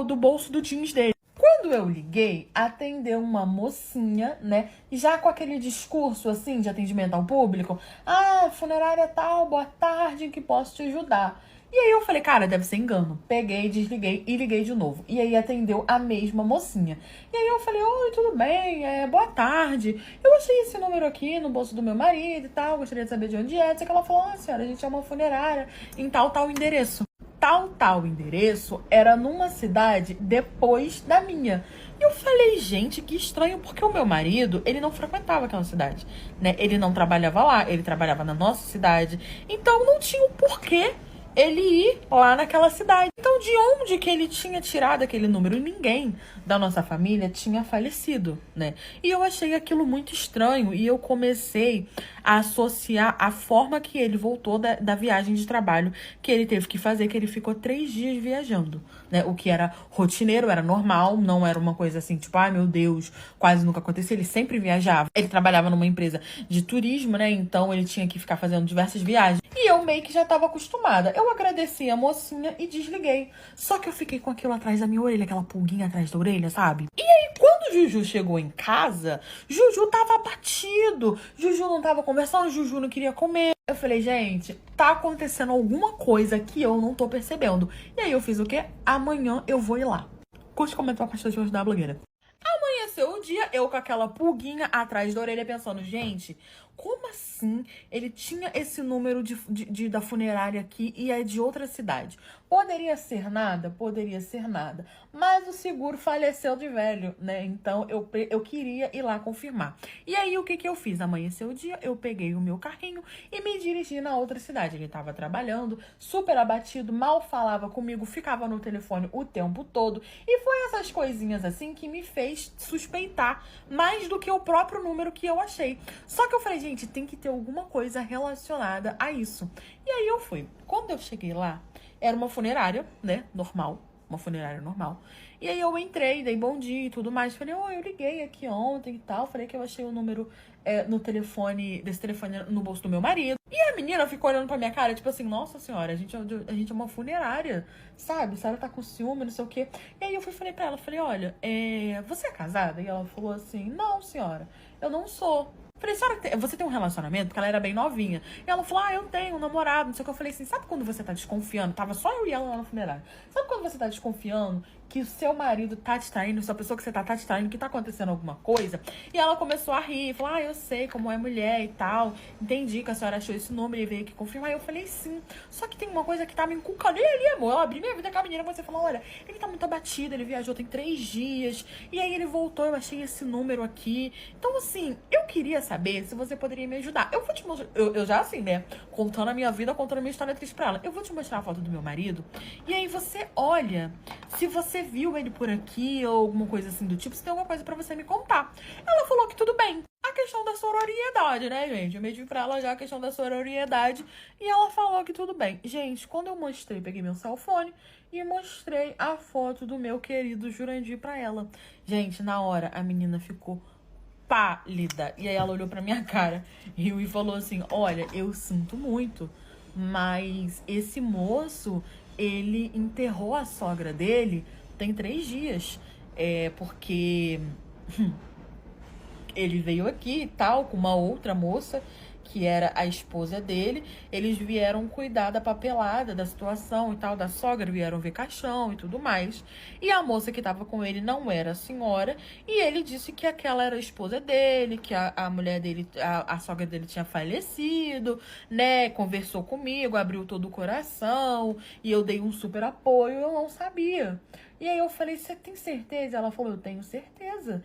do bolso do jeans dele. Quando eu liguei, atendeu uma mocinha, né? Já com aquele discurso, assim, de atendimento ao público. Ah, funerária tal, boa tarde, que posso te ajudar? E aí eu falei, cara, deve ser engano. Peguei, desliguei e liguei de novo. E aí atendeu a mesma mocinha. E aí eu falei, oi, tudo bem? Boa tarde. Eu achei esse número aqui no bolso do meu marido e tal. Gostaria de saber de onde é. Só que ela falou, senhora, a gente é uma funerária em tal endereço. Tal endereço era numa cidade depois da minha. E eu falei, gente, que estranho, porque o meu marido, ele não frequentava aquela cidade, né? Ele não trabalhava lá, ele trabalhava na nossa cidade. Então não tinha um porquê ele ir lá naquela cidade. Então, de onde que ele tinha tirado aquele número? E ninguém da nossa família tinha falecido, né? E eu achei aquilo muito estranho e eu comecei a associar a forma que ele voltou da viagem de trabalho que ele teve que fazer, que ele ficou 3 dias viajando, né? O que era rotineiro, era normal, não era uma coisa assim, tipo, ai meu Deus, quase nunca acontecia. Ele sempre viajava. Ele trabalhava numa empresa de turismo, né? Então ele tinha que ficar fazendo diversas viagens. E eu meio que já tava acostumada. Eu agradeci a mocinha e desliguei. Só que eu fiquei com aquilo atrás da minha orelha, aquela pulguinha atrás da orelha, sabe? E aí, quando o Juju chegou em casa, Juju tava abatido. Juju não tava conversando, Juju não queria comer. Eu falei, gente, tá acontecendo alguma coisa que eu não tô percebendo. E aí eu fiz o quê? Amanhã eu vou ir lá. Curte, comenta pra de hoje da blogueira. Amanheceu o dia, eu com aquela pulguinha atrás da orelha pensando, gente, como assim ele tinha esse número da funerária aqui e é de outra cidade? Poderia ser nada? Poderia ser nada. Mas o seguro faleceu de velho, né? Então eu queria ir lá confirmar. E aí o que eu fiz? Amanheceu o dia, eu peguei o meu carrinho e me dirigi na outra cidade. Ele tava trabalhando, super abatido, mal falava comigo, ficava no telefone o tempo todo. E foi essas coisinhas assim que me fez suspeitar mais do que o próprio número que eu achei. Só que eu falei, gente, tem que ter alguma coisa relacionada a isso. E aí eu fui. Quando eu cheguei lá, era uma funerária, né? Normal. Uma funerária normal. E aí eu entrei, dei bom dia e tudo mais. Falei, eu liguei aqui ontem e tal. Falei que eu achei o número desse telefone no bolso do meu marido. E a menina ficou olhando pra minha cara, tipo assim, nossa senhora, a gente é uma funerária, sabe? A senhora tá com ciúme, não sei o quê. E aí eu falei pra ela, falei, olha, você é casada? E ela falou assim, não, senhora, eu não sou. Falei, senhora, você tem um relacionamento? Porque ela era bem novinha. E ela falou, eu tenho um namorado, não sei o que. Eu falei assim, sabe quando você tá desconfiando? Tava só eu e ela lá no funerário. Sabe quando você tá desconfiando que o seu marido tá te traindo, se a pessoa que você tá te traindo, que tá acontecendo alguma coisa? E ela começou a rir, falou, eu sei como é mulher e tal. Entendi que a senhora achou esse número e veio aqui confirmar. E eu falei, sim. Só que tem uma coisa que tá me encucando. E ali, amor, eu abri minha vida com a menina, você falou, olha, ele tá muito abatido, ele viajou tem 3 dias. E aí ele voltou, eu achei esse número aqui. Então, assim, eu queria saber se você poderia me ajudar. Eu vou te mostrar, eu já assim, né, contando a minha vida, contando a minha história triste pra ela. Eu vou te mostrar a foto do meu marido. E aí você olha se você viu ele por aqui ou alguma coisa assim do tipo, se tem alguma coisa pra você me contar. Ela falou que tudo bem. A questão da sororiedade, né, gente? Eu medi pra ela já a questão da sororiedade e ela falou que tudo bem. Gente, quando eu mostrei, peguei meu cellphone e mostrei a foto do meu querido Jurandir pra ela. Gente, na hora a menina ficou pálida. E aí ela olhou pra minha cara, riu e falou assim, olha, eu sinto muito, mas esse moço, ele enterrou a sogra dele tem 3 dias. Porque ele veio aqui e tal, com uma outra moça, que era a esposa dele. Eles vieram cuidar da papelada, da situação e tal, da sogra, vieram ver caixão e tudo mais. E a moça que tava com ele não era a senhora, e ele disse que aquela era a esposa dele, que a mulher dele, a sogra dele tinha falecido, né? Conversou comigo, abriu todo o coração, e eu dei um super apoio, eu não sabia. E aí eu falei, você tem certeza? Ela falou, eu tenho certeza.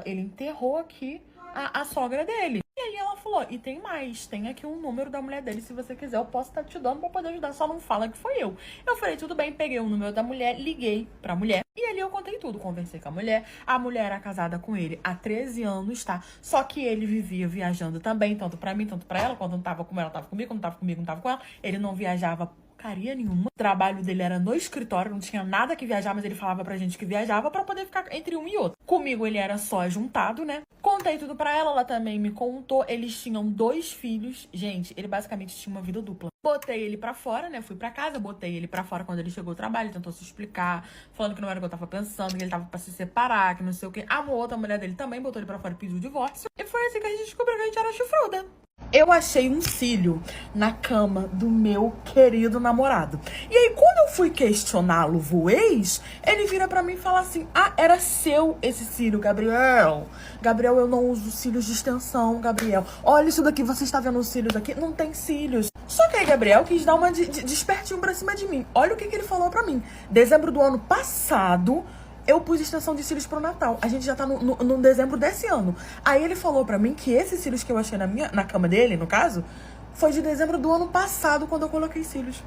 Ele enterrou aqui a sogra dele. E aí ela falou, e tem mais, tem aqui um número da mulher dele, se você quiser eu posso estar te dando pra poder ajudar, só não fala que foi eu. Eu falei, tudo bem, peguei o número da mulher, liguei pra mulher, e ali eu contei tudo, conversei com a mulher era casada com ele há 13 anos, tá? Só que ele vivia viajando também, tanto pra mim, tanto pra ela, quando não tava com ela, tava comigo, quando não tava comigo, não tava com ela, ele não viajava porcaria nenhuma. O trabalho dele era no escritório, não tinha nada que viajar, mas ele falava pra gente que viajava pra poder ficar entre um e outro. Comigo ele era só juntado, né? Contei tudo pra ela, ela também me contou. Eles tinham 2 filhos. Gente, ele basicamente tinha uma vida dupla. Botei ele pra fora, né? Fui pra casa, botei ele pra fora quando ele chegou ao trabalho. Ele tentou se explicar, falando que não era o que eu tava pensando, que ele tava pra se separar, que não sei o quê. A outra mulher dele também botou ele pra fora e pediu o divórcio. E foi assim que a gente descobriu que a gente era chifruda. Eu achei um cílio na cama do meu querido namorado. E aí, quando eu fui questioná-lo, o ex, ele vira pra mim e fala assim: ah, era seu esse cílio, Gabriel. Gabriel, eu não uso cílios de extensão, Gabriel. Olha isso daqui, você está vendo os cílios aqui? Não tem cílios. Só que aí, Gabriel quis dar uma despertinho pra cima de mim. Olha o que ele falou pra mim. Dezembro do ano passado, eu pus extensão de cílios pro Natal. A gente já tá no dezembro desse ano. Aí ele falou pra mim que esses cílios que eu achei na cama dele, no caso, foi de dezembro do ano passado, quando eu coloquei cílios.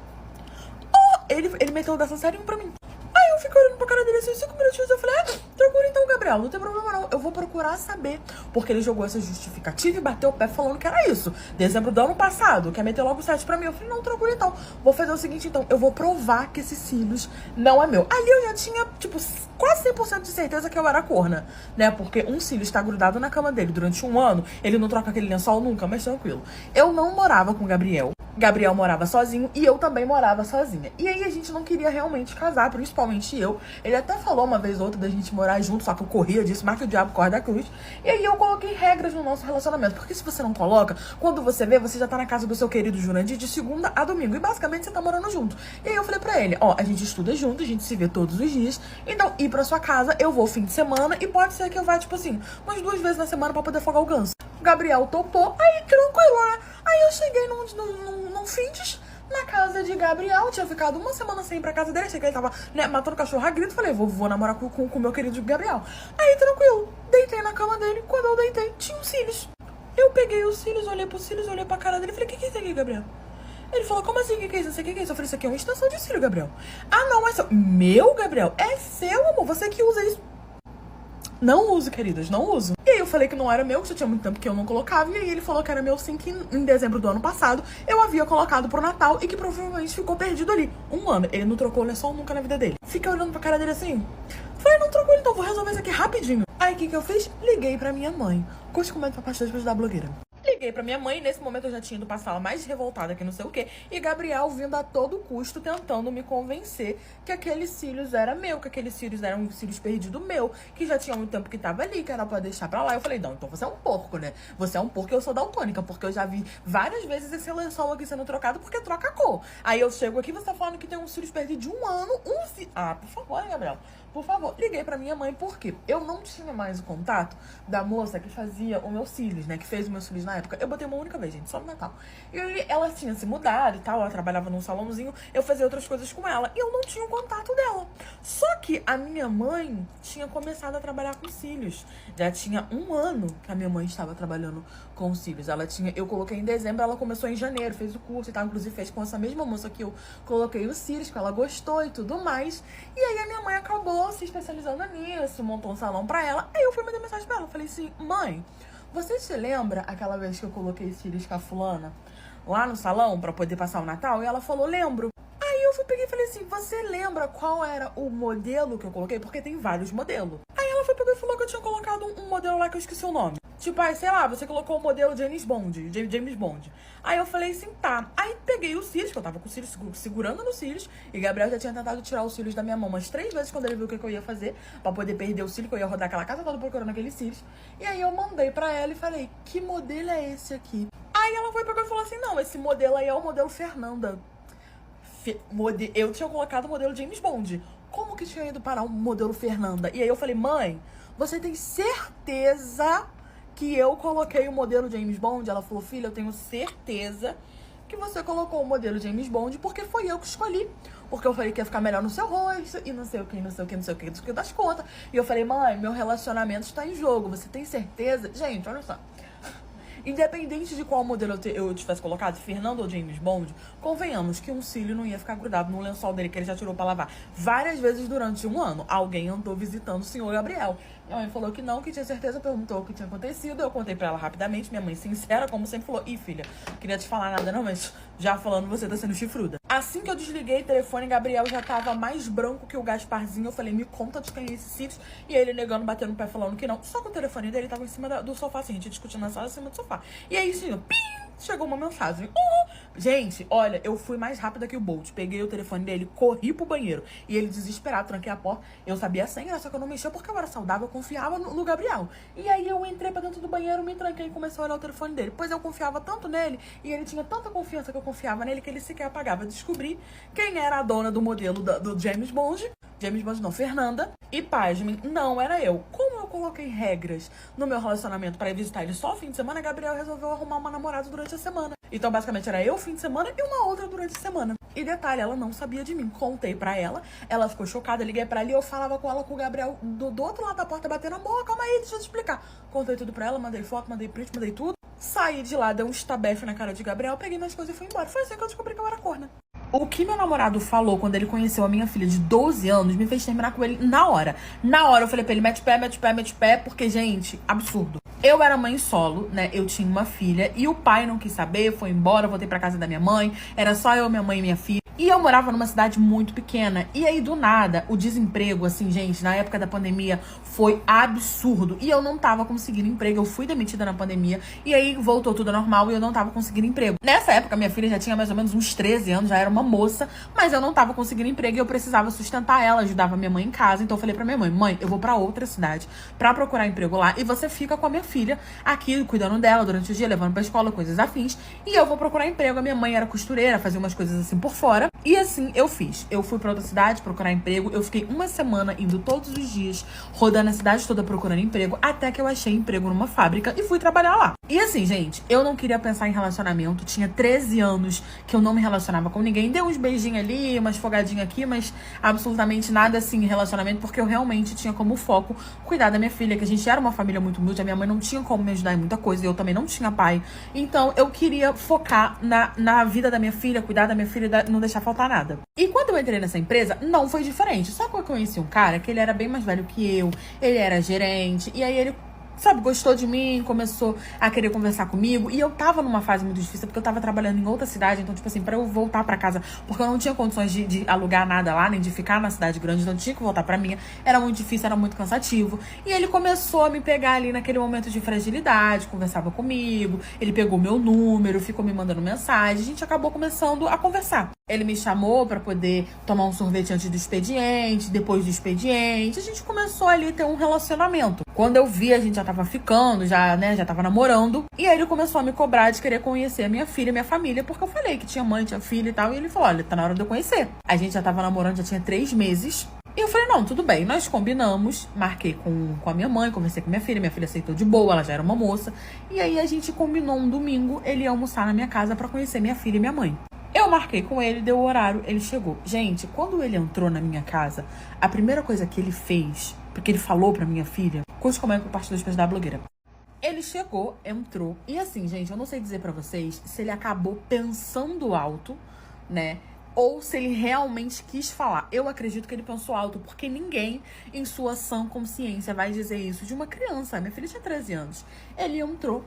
Oh, ele meteu dessa serinho pra mim. Aí eu fiquei olhando pra cara dele assim, 5 minutinhos, eu falei, tranquilo então, Gabriel, não tem problema não, eu vou procurar saber. Porque ele jogou essa justificativa e bateu o pé falando que era isso. Dezembro do ano passado, quer meter logo o 7 pra mim. Eu falei, não, tranquilo então, vou fazer o seguinte então, eu vou provar que esses cílios não é meu. Ali eu já tinha, tipo, quase 100% de certeza que eu era corna, né? Porque um cílio está grudado na cama dele durante um ano, ele não troca aquele lençol nunca, mas tranquilo. Eu não morava com o Gabriel. Gabriel morava sozinho e eu também morava sozinha. E aí a gente não queria realmente casar, principalmente eu. Ele até falou uma vez ou outra da gente morar junto, só que eu corria disso, mais que o diabo corre da cruz. E aí eu coloquei regras no nosso relacionamento. Porque se você não coloca, quando você vê, você já tá na casa do seu querido Jurandir de segunda a domingo. E basicamente você tá morando junto. E aí eu falei pra ele, ó, a gente estuda junto, a gente se vê todos os dias. Então, ir pra sua casa, eu vou fim de semana e pode ser que eu vá, tipo assim, umas 2 vezes na semana pra poder folgar o ganso. O Gabriel topou, aí tranquilo, né? Aí eu cheguei num findes na casa de Gabriel, tinha ficado uma semana sem ir pra casa dele, achei que ele tava, né, matando cachorro a grito, falei, vou namorar com o meu querido Gabriel. Aí tranquilo, deitei na cama dele, quando eu deitei, tinha os cílios. Eu peguei os cílios, olhei pros cílios, olhei pra cara dele e falei, o que é isso aqui, Gabriel? Ele falou, como assim, o que é isso? Não sei o que é isso. Eu falei, isso aqui é uma extensão de cílio, Gabriel. Ah, não, é seu. Meu, Gabriel? É seu, amor, você que usa isso. Não uso, queridas, não uso. E aí eu falei que não era meu, que já tinha muito tempo que eu não colocava. E aí ele falou que era meu sim, que em dezembro do ano passado eu havia colocado pro Natal e que provavelmente ficou perdido ali. Um ano. Ele não trocou o lençol nunca na vida dele. Fiquei olhando pra cara dele assim. Falei, não trocou, então vou resolver isso aqui rapidinho. Aí o que eu fiz? Liguei pra minha mãe. Curte, comenta, compartilha pra ajudar a blogueira. Liguei pra minha mãe, nesse momento eu já tinha ido pra sala mais revoltada que não sei o quê. E Gabriel vindo a todo custo tentando me convencer que aqueles cílios era meu, que aqueles cílios eram cílios perdidos meu, que já tinha muito tempo que tava ali, que era pra deixar pra lá. Eu falei, não, então você é um porco, né? Você é um porco e eu sou daltônica, porque eu já vi várias vezes esse lençol aqui sendo trocado porque troca a cor. Aí eu chego aqui, você tá falando que tem uns cílios perdidos de um ano, Ah, por favor, hein, Gabriel? Por favor, liguei pra minha mãe, porque eu não tinha mais o contato da moça que fazia os meus cílios, né? Que fez os meus cílios na época. Eu botei uma única vez, gente, só no Natal. E aí, ela tinha se mudado e tal, ela trabalhava num salãozinho, eu fazia outras coisas com ela. E eu não tinha o contato dela. Só que a minha mãe tinha começado a trabalhar com cílios. Já tinha um ano que a minha mãe estava trabalhando com cílios. Eu coloquei em dezembro, ela começou em janeiro, fez o curso e tal. Inclusive fez com essa mesma moça que eu coloquei os cílios, que ela gostou e tudo mais. E aí a minha mãe acabou se especializando nisso, montou um salão pra ela. Aí eu fui mandar mensagem pra ela, falei assim, mãe, você se lembra aquela vez que eu coloquei cílios com a fulana lá no salão pra poder passar o Natal? E ela falou, lembro. Aí eu peguei e falei assim, você lembra qual era o modelo que eu coloquei? Porque tem vários modelos. Aí ela pegou e falou que eu tinha colocado um modelo lá que eu esqueci o nome. Tipo, aí, sei lá, você colocou o modelo James Bond. Aí eu falei assim, tá. Aí peguei os cílios, que eu tava com os cílios segurando nos cílios. E Gabriel já tinha tentado tirar os cílios da minha mão umas 3 vezes quando ele viu o que eu ia fazer. Pra poder perder o cílio, que eu ia rodar aquela casa toda procurando aqueles cílios. E aí eu mandei pra ela e falei, que modelo é esse aqui? Aí ela foi pegou e falou assim, não, esse modelo aí é o modelo Fernanda. Eu tinha colocado o modelo James Bond. Como que tinha ido parar o modelo Fernanda? E aí eu falei, mãe, você tem certeza que eu coloquei o modelo James Bond? Ela falou, filha, eu tenho certeza que você colocou o modelo James Bond porque foi eu que escolhi. Porque eu falei que ia ficar melhor no seu rosto e não sei o que, não sei o que, não sei o que das contas. E eu falei, mãe, meu relacionamento está em jogo, você tem certeza? Gente, olha só. Independente de qual modelo eu tivesse colocado, Fernando ou James Bond, convenhamos que um cílio não ia ficar grudado no lençol dele, que ele já tirou pra lavar várias vezes durante um ano. Alguém andou visitando o senhor Gabriel. Minha mãe falou que não, que tinha certeza, perguntou o que tinha acontecido. Eu contei pra ela rapidamente, minha mãe sincera, como sempre, falou, ih, filha, queria te falar nada não, mas já falando, você tá sendo chifruda. Assim que eu desliguei o telefone, Gabriel já tava mais branco que o Gasparzinho. Eu falei, me conta de quem é esse cílios. E ele negando, batendo no pé, falando que não. Só que o telefone dele tava em cima do sofá, assim, a gente discutindo na sala, em cima do sofá. E aí, sim, pim, chegou uma mensagem. Gente, olha, eu fui mais rápida que o Bolt. Peguei o telefone dele, corri pro banheiro. E ele desesperado, tranquei a porta. Eu sabia a senha, só que eu não mexia porque eu era saudável, eu confiava no Gabriel. E aí eu entrei pra dentro do banheiro, me tranquei e comecei a olhar o telefone dele. Pois eu confiava tanto nele, e ele tinha tanta confiança que eu confiava nele, que ele sequer apagava. Descobri quem era a dona do modelo do James Bond. James Bond não, Fernanda. E pasmem, não era eu. Como eu coloquei regras no meu relacionamento pra ir visitar ele só fim de semana, Gabriel resolveu arrumar uma namorada durante a semana. Então, basicamente, era eu fim de semana e uma outra durante a semana. E detalhe, ela não sabia de mim. Contei pra ela, ela ficou chocada, liguei pra ela e eu falava com ela, com o Gabriel do outro lado da porta, batendo a boca. Calma aí, deixa eu te explicar. Contei tudo pra ela, mandei foto, mandei print, mandei tudo. Saí de lá, dei um estabefe na cara de Gabriel, peguei minhas coisas e fui embora. Foi assim que eu descobri que eu era corna. O que meu namorado falou quando ele conheceu a minha filha de 12 anos me fez terminar com ele na hora. Na hora eu falei pra ele, mete pé, mete pé, mete pé, porque, gente, absurdo. Eu era mãe solo, né? Eu tinha uma filha e o pai não quis saber, foi embora, voltei pra casa da minha mãe. Era só eu, minha mãe e minha filha. E eu morava numa cidade muito pequena. E aí, do nada, o desemprego, assim, gente, na época da pandemia, foi absurdo. E eu não tava conseguindo emprego. Eu fui demitida na pandemia. E aí, voltou tudo normal e eu não tava conseguindo emprego. Nessa época, minha filha já tinha mais ou menos uns 13 anos, já era uma moça. Mas eu não tava conseguindo emprego e eu precisava sustentar ela, ajudava minha mãe em casa. Então eu falei pra minha mãe, mãe, eu vou pra outra cidade pra procurar emprego lá. E você fica com a minha filha aqui, cuidando dela durante o dia, levando pra escola, coisas afins. E eu vou procurar emprego. A minha mãe era costureira, fazia umas coisas assim por fora. E assim eu fiz. Eu fui pra outra cidade procurar emprego. Eu fiquei uma semana indo todos os dias, rodando a cidade toda procurando emprego, até que eu achei emprego numa fábrica e fui trabalhar lá. E assim, gente, eu não queria pensar em relacionamento. Tinha 13 anos que eu não me relacionava com ninguém. Dei uns beijinhos ali, umas folgadinhas aqui, mas absolutamente nada assim em relacionamento, porque eu realmente tinha como foco cuidar da minha filha, que a gente era uma família muito humilde. A minha mãe não tinha como me ajudar em muita coisa e eu também não tinha pai. Então eu queria focar na vida da minha filha, cuidar da minha filha e não deixar faltar nada. E quando eu entrei nessa empresa, não foi diferente. Só que eu conheci um cara que ele era bem mais velho que eu, ele era gerente, e aí ele, sabe, gostou de mim, começou a querer conversar comigo. E eu tava numa fase muito difícil, porque eu tava trabalhando em outra cidade. Então, tipo assim, pra eu voltar pra casa, porque eu não tinha condições de alugar nada lá, nem de ficar na cidade grande, então eu tinha que voltar pra minha. Era muito difícil, era muito cansativo. E ele começou a me pegar ali naquele momento de fragilidade, conversava comigo. Ele pegou meu número, ficou me mandando mensagem. A gente acabou começando a conversar. Ele me chamou pra poder tomar um sorvete antes do expediente, depois do expediente. A gente começou ali a ter um relacionamento. Quando eu vi, a gente já tava ficando, já tava namorando. E aí ele começou a me cobrar de querer conhecer a minha filha e minha família, porque eu falei que tinha mãe, tinha filha e tal. E ele falou, olha, tá na hora de eu conhecer. A gente já tava namorando, já tinha 3 meses. E eu falei, não, tudo bem. Nós combinamos, marquei com a minha mãe, conversei com minha filha aceitou de boa, ela já era uma moça. E aí a gente combinou um domingo, ele ia almoçar na minha casa pra conhecer minha filha e minha mãe. Eu marquei com ele, deu o horário, ele chegou. Gente, quando ele entrou na minha casa, a primeira coisa que ele fez, porque ele falou pra minha filha, curte como é que eu parto dos pés da blogueira. Ele chegou, entrou, e assim, gente, eu não sei dizer pra vocês se ele acabou pensando alto, né? Ou se ele realmente quis falar. Eu acredito que ele pensou alto, porque ninguém em sua sã consciência vai dizer isso de uma criança. Minha filha tinha 13 anos. Ele entrou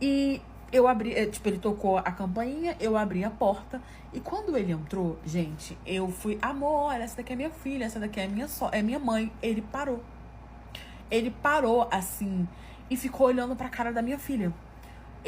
e eu abri, tipo, ele tocou a campainha, eu abri a porta. E quando ele entrou, gente, eu fui, amor, essa daqui é minha filha, essa daqui é minha mãe. Ele parou. Ele parou, assim, e ficou olhando pra cara da minha filha.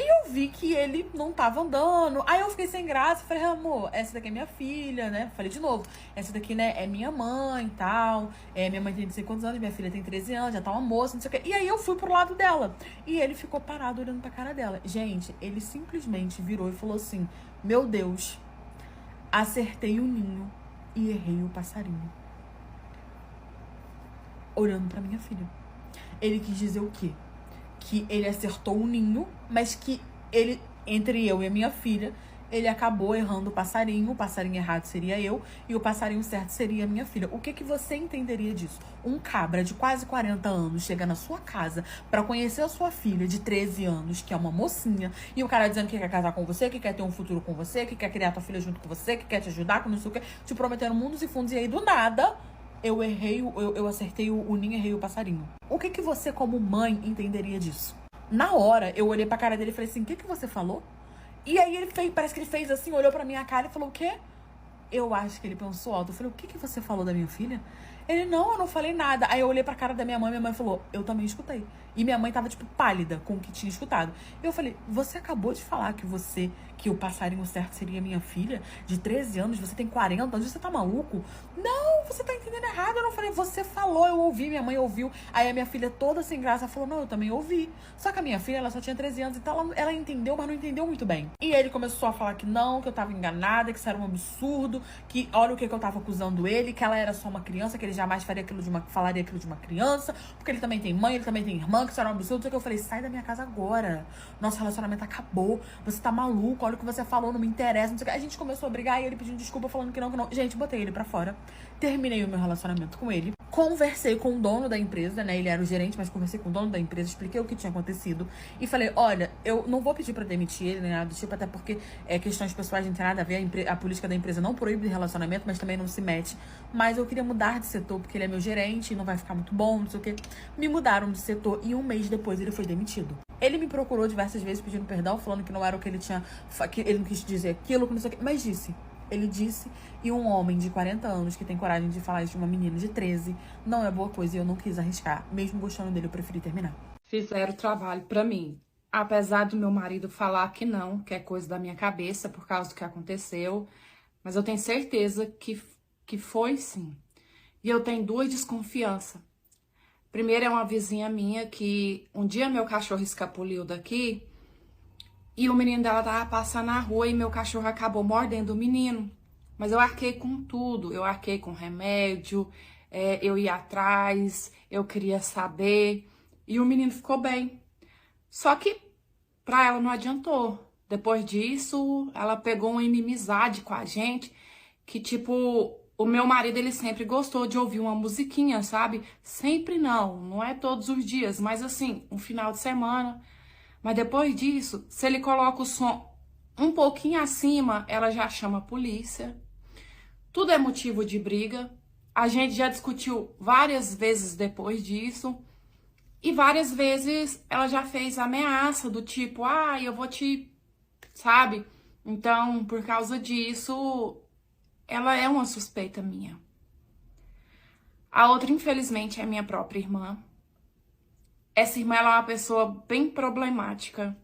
E eu vi que ele não tava andando. Aí eu fiquei sem graça. Falei, amor, essa daqui é minha filha, né? Falei de novo. Essa daqui, né, é minha mãe e tal. Minha mãe tem não sei quantos anos, minha filha tem 13 anos, já tá uma moça, não sei o quê. E aí eu fui pro lado dela. E ele ficou parado olhando pra cara dela. Gente, ele simplesmente virou e falou assim, meu Deus, acertei o ninho e errei o passarinho. Olhando pra minha filha. Ele quis dizer o quê? Que ele acertou o ninho, mas que ele, entre eu e a minha filha, ele acabou errando o passarinho errado seria eu, e o passarinho certo seria a minha filha. O que você entenderia disso? Um cabra de quase 40 anos chega na sua casa pra conhecer a sua filha de 13 anos, que é uma mocinha, e o cara dizendo que quer casar com você, que quer ter um futuro com você, que quer criar tua filha junto com você, que quer te ajudar com não sei o que, te prometendo mundos e fundos, e aí do nada eu acertei o ninho e errei o passarinho. O que você, como mãe, entenderia disso? Na hora, eu olhei pra cara dele e falei assim, o que você falou? E aí ele fez, parece que ele fez assim, olhou pra minha cara e falou, o quê? Eu acho que ele pensou alto. Eu falei, o que você falou da minha filha? Ele, não, eu não falei nada. Aí eu olhei pra cara da minha mãe falou, eu também escutei. E minha mãe tava, tipo, pálida com o que tinha escutado. Eu falei, você acabou de falar que o passarinho certo seria minha filha de 13 anos, você tem 40 anos, você tá maluco? Não, você tá entendendo errado. Eu não falei, você falou, eu ouvi, minha mãe ouviu. Aí a minha filha toda sem graça falou, não, eu também ouvi. Só que a minha filha, ela só tinha 13 anos, então ela entendeu, mas não entendeu muito bem. E ele começou a falar que não, que eu tava enganada, que isso era um absurdo, que olha o que eu tava acusando ele, que ela era só uma criança, que ele jamais falaria aquilo de uma criança, porque ele também tem mãe, ele também tem irmã, que isso era um absurdo. Só que eu falei, sai da minha casa agora. Nosso relacionamento acabou. Você tá maluco, olha o que você falou, não me interessa, não sei o que. A gente começou a brigar e ele pedindo desculpa, falando que não, que não. Gente, botei ele pra fora. Terminei o meu relacionamento com ele. Conversei com o dono da empresa, né? Ele era o gerente, mas conversei com o dono da empresa, expliquei o que tinha acontecido. E falei, olha, eu não vou pedir pra demitir ele, nem nada do tipo, até porque questões pessoais não tem nada a ver. A política da empresa não proíbe relacionamento, mas também não se mete. Mas eu queria mudar de setor, porque ele é meu gerente e não vai ficar muito bom, não sei o quê. Me mudaram de setor e um mês depois ele foi demitido. Ele me procurou diversas vezes pedindo perdão, falando que não era o que ele tinha, que ele não quis dizer aquilo, que não sei o quê, mas disse. Ele disse, e um homem de 40 anos que tem coragem de falar isso de uma menina de 13 não é boa coisa e eu não quis arriscar. Mesmo gostando dele, eu preferi terminar. Fizeram o trabalho pra mim. Apesar do meu marido falar que não, que é coisa da minha cabeça por causa do que aconteceu, mas eu tenho certeza que foi sim. E eu tenho duas desconfianças. Primeiro é uma vizinha minha que um dia meu cachorro escapuliu daqui e o menino dela tava passando na rua e meu cachorro acabou mordendo o menino. Mas eu arquei com tudo, eu arquei com remédio, eu ia atrás, eu queria saber e o menino ficou bem. Só que pra ela não adiantou. Depois disso, ela pegou uma inimizade com a gente que tipo... O meu marido, ele sempre gostou de ouvir uma musiquinha, sabe? Sempre não é todos os dias, mas assim, um final de semana. Mas depois disso, se ele coloca o som um pouquinho acima, ela já chama a polícia. Tudo é motivo de briga. A gente já discutiu várias vezes depois disso. E várias vezes ela já fez ameaça do tipo, eu vou te... Sabe? Então, por causa disso... Ela é uma suspeita minha. A outra, infelizmente, é minha própria irmã. Essa irmã, ela é uma pessoa bem problemática.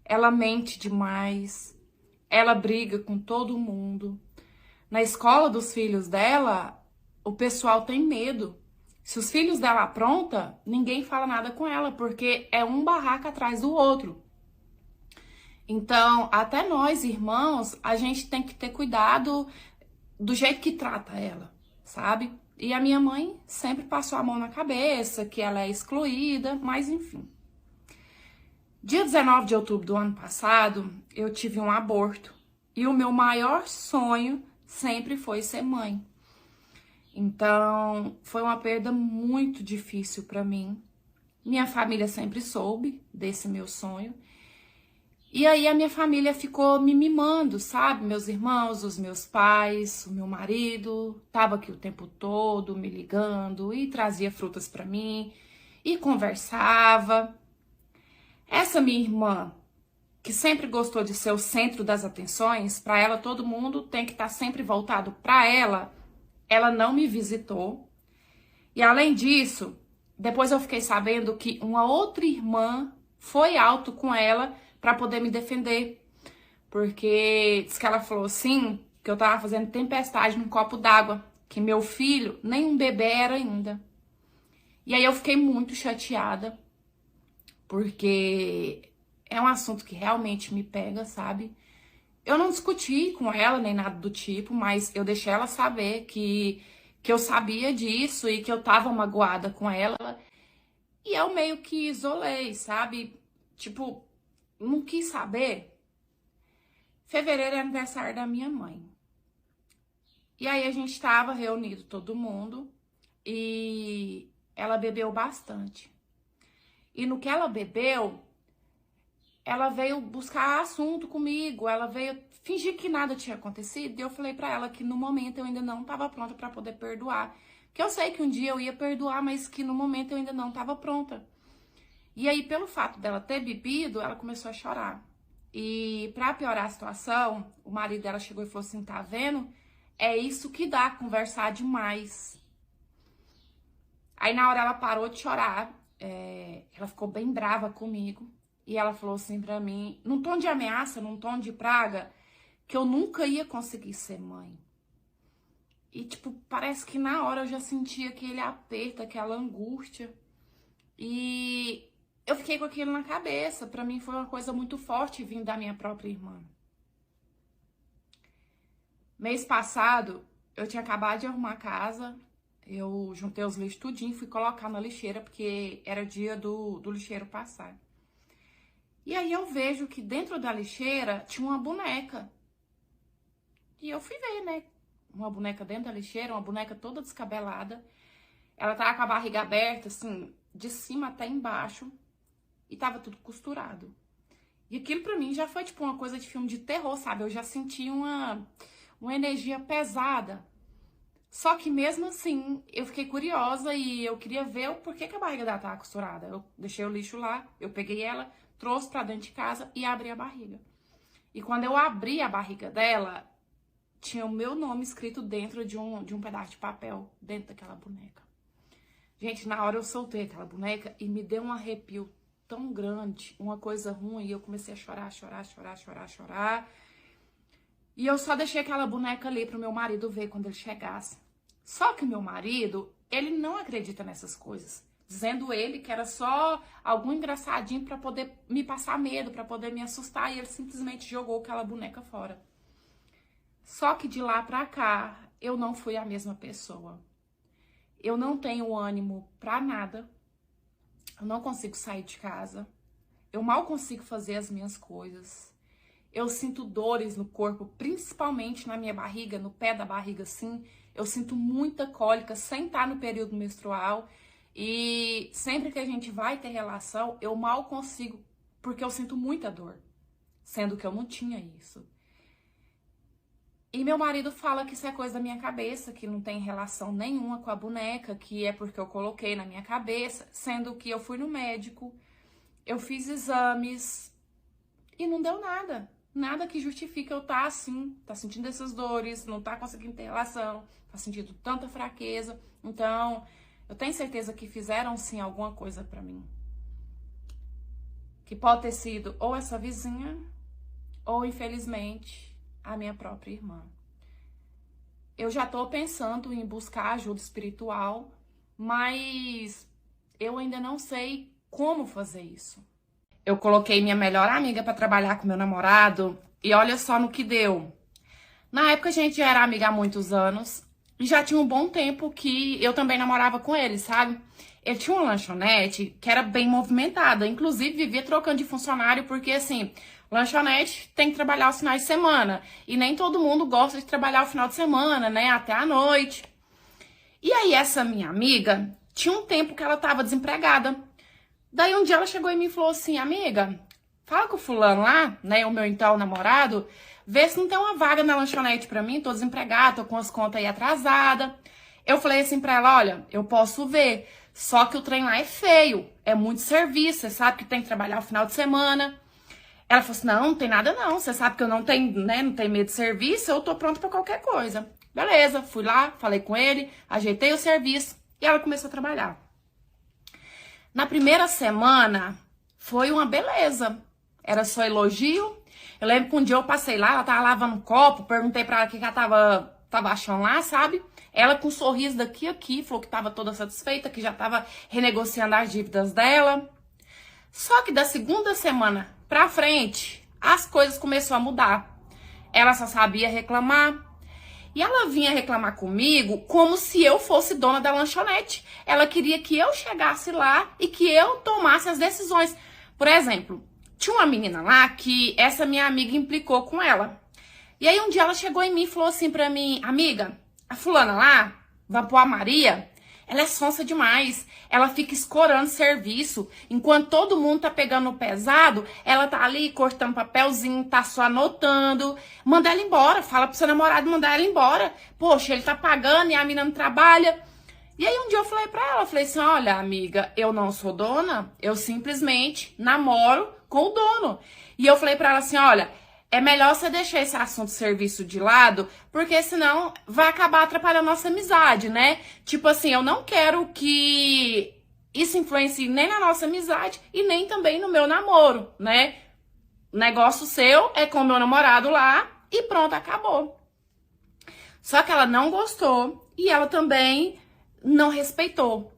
Ela mente demais. Ela briga com todo mundo. Na escola dos filhos dela, o pessoal tem medo. Se os filhos dela aprontam, ninguém fala nada com ela, porque é um barraco atrás do outro. Então, até nós, irmãos, a gente tem que ter cuidado do jeito que trata ela, sabe? E a minha mãe sempre passou a mão na cabeça, que ela é excluída, mas enfim. Dia 19 de outubro do ano passado, eu tive um aborto. E o meu maior sonho sempre foi ser mãe. Então, foi uma perda muito difícil para mim. Minha família sempre soube desse meu sonho. E aí a minha família ficou me mimando, sabe? Meus irmãos, os meus pais, o meu marido, tava aqui o tempo todo me ligando e trazia frutas para mim e conversava. Essa minha irmã, que sempre gostou de ser o centro das atenções, para ela todo mundo tem que estar sempre voltado para ela, ela não me visitou. E além disso, depois eu fiquei sabendo que uma outra irmã foi alto com ela para poder me defender, porque diz que ela falou assim, que eu tava fazendo tempestade num copo d'água, que meu filho nem um bebê era ainda. E aí eu fiquei muito chateada, porque é um assunto que realmente me pega, sabe? Eu não discuti com ela nem nada do tipo, mas eu deixei ela saber que eu sabia disso e que eu tava magoada com ela. E eu meio que isolei, sabe? Tipo, não quis saber. Fevereiro é aniversário da minha mãe. E aí a gente tava reunido todo mundo e ela bebeu bastante. E no que ela bebeu, ela veio buscar assunto comigo, ela veio fingir que nada tinha acontecido. E eu falei pra ela que no momento eu ainda não tava pronta pra poder perdoar. Que eu sei que um dia eu ia perdoar, mas que no momento eu ainda não tava pronta. E aí, pelo fato dela ter bebido, ela começou a chorar. E pra piorar a situação, o marido dela chegou e falou assim, tá vendo? É isso que dá, conversar demais. Aí na hora ela parou de chorar, ela ficou bem brava comigo. E ela falou assim pra mim, num tom de ameaça, num tom de praga, que eu nunca ia conseguir ser mãe. E, tipo, parece que na hora eu já senti aquele aperto, aquela angústia. E eu fiquei com aquilo na cabeça. Pra mim foi uma coisa muito forte vindo da minha própria irmã. Mês passado, eu tinha acabado de arrumar a casa. Eu juntei os lixos tudinho e fui colocar na lixeira, porque era dia do lixeiro passar. E aí eu vejo que dentro da lixeira tinha uma boneca. E eu fui ver, né? Uma boneca dentro da lixeira, uma boneca toda descabelada. Ela tava com a barriga aberta, assim, de cima até embaixo. E tava tudo costurado. E aquilo pra mim já foi tipo uma coisa de filme de terror, sabe? Eu já senti uma energia pesada. Só que mesmo assim, eu fiquei curiosa e eu queria ver o porquê que a barriga dela tava costurada. Eu deixei o lixo lá, eu peguei ela, trouxe pra dentro de casa e abri a barriga. E quando eu abri a barriga dela, tinha o meu nome escrito dentro de um pedaço de papel, dentro daquela boneca. Gente, na hora eu soltei aquela boneca e me deu um arrepio tão grande, uma coisa ruim, e eu comecei a chorar. E eu só deixei aquela boneca ali pro meu marido ver quando ele chegasse. Só que o meu marido, ele não acredita nessas coisas. Dizendo ele que era só algum engraçadinho pra poder me passar medo, pra poder me assustar, e ele simplesmente jogou aquela boneca fora. Só que de lá pra cá, eu não fui a mesma pessoa. Eu não tenho ânimo pra nada. Eu não consigo sair de casa. Eu mal consigo fazer as minhas coisas. Eu sinto dores no corpo, principalmente na minha barriga, no pé da barriga, assim. Eu sinto muita cólica sem estar no período menstrual. E sempre que a gente vai ter relação, eu mal consigo, porque eu sinto muita dor. Sendo que eu não tinha isso. E meu marido fala que isso é coisa da minha cabeça, que não tem relação nenhuma com a boneca, que é porque eu coloquei na minha cabeça, sendo que eu fui no médico, eu fiz exames e não deu nada. Nada que justifique eu estar assim, tá sentindo essas dores, não tá conseguindo ter relação, tá sentindo tanta fraqueza. Então, eu tenho certeza que fizeram sim alguma coisa pra mim. Que pode ter sido ou essa vizinha, ou infelizmente a minha própria irmã. Eu já tô pensando em buscar ajuda espiritual, mas eu ainda não sei como fazer isso. Eu coloquei minha melhor amiga pra trabalhar com meu namorado e olha só no que deu. Na época a gente já era amiga há muitos anos e já tinha um bom tempo que eu também namorava com ele, sabe? Ele tinha uma lanchonete que era bem movimentada, inclusive vivia trocando de funcionário porque assim, lanchonete tem que trabalhar os finais de semana. E nem todo mundo gosta de trabalhar o final de semana, né? Até a noite. E aí essa minha amiga, tinha um tempo que ela tava desempregada. Daí um dia ela chegou em mim e falou assim, amiga, fala com o fulano lá, né? O meu então namorado, vê se não tem uma vaga na lanchonete pra mim, tô desempregada, tô com as contas aí atrasadas. Eu falei assim pra ela, olha, eu posso ver, só que o trem lá é feio, é muito serviço, você sabe que tem que trabalhar o final de semana. Ela falou assim, não tem nada não, você sabe que eu não tenho, né, não tenho medo de serviço, eu tô pronta pra qualquer coisa. Beleza, fui lá, falei com ele, ajeitei o serviço e ela começou a trabalhar. Na primeira semana, foi uma beleza, era só elogio. Eu lembro que um dia eu passei lá, ela tava lavando um copo, perguntei pra ela o que ela tava achando lá, sabe? Ela com um sorriso daqui a aqui, falou que tava toda satisfeita, que já tava renegociando as dívidas dela. Só que da segunda semana pra frente, as coisas começaram a mudar. Ela só sabia reclamar. E ela vinha reclamar comigo como se eu fosse dona da lanchonete. Ela queria que eu chegasse lá e que eu tomasse as decisões. Por exemplo, tinha uma menina lá que essa minha amiga implicou com ela. E aí um dia ela chegou em mim e falou assim pra mim, amiga, a fulana lá, Vapor Maria, ela é sonsa demais, ela fica escorando serviço, enquanto todo mundo tá pegando o pesado, ela tá ali cortando papelzinho, tá só anotando, manda ela embora, fala pro seu namorado mandar ela embora, poxa, ele tá pagando e a menina não trabalha. E aí um dia eu falei pra ela, eu falei assim, olha amiga, eu não sou dona, eu simplesmente namoro com o dono. E eu falei pra ela assim, olha, é melhor você deixar esse assunto serviço de lado, porque senão vai acabar atrapalhando a nossa amizade, né? Tipo assim, eu não quero que isso influencie nem na nossa amizade e nem também no meu namoro, né? Negócio seu é com o meu namorado lá e pronto, acabou. Só que ela não gostou e ela também não respeitou.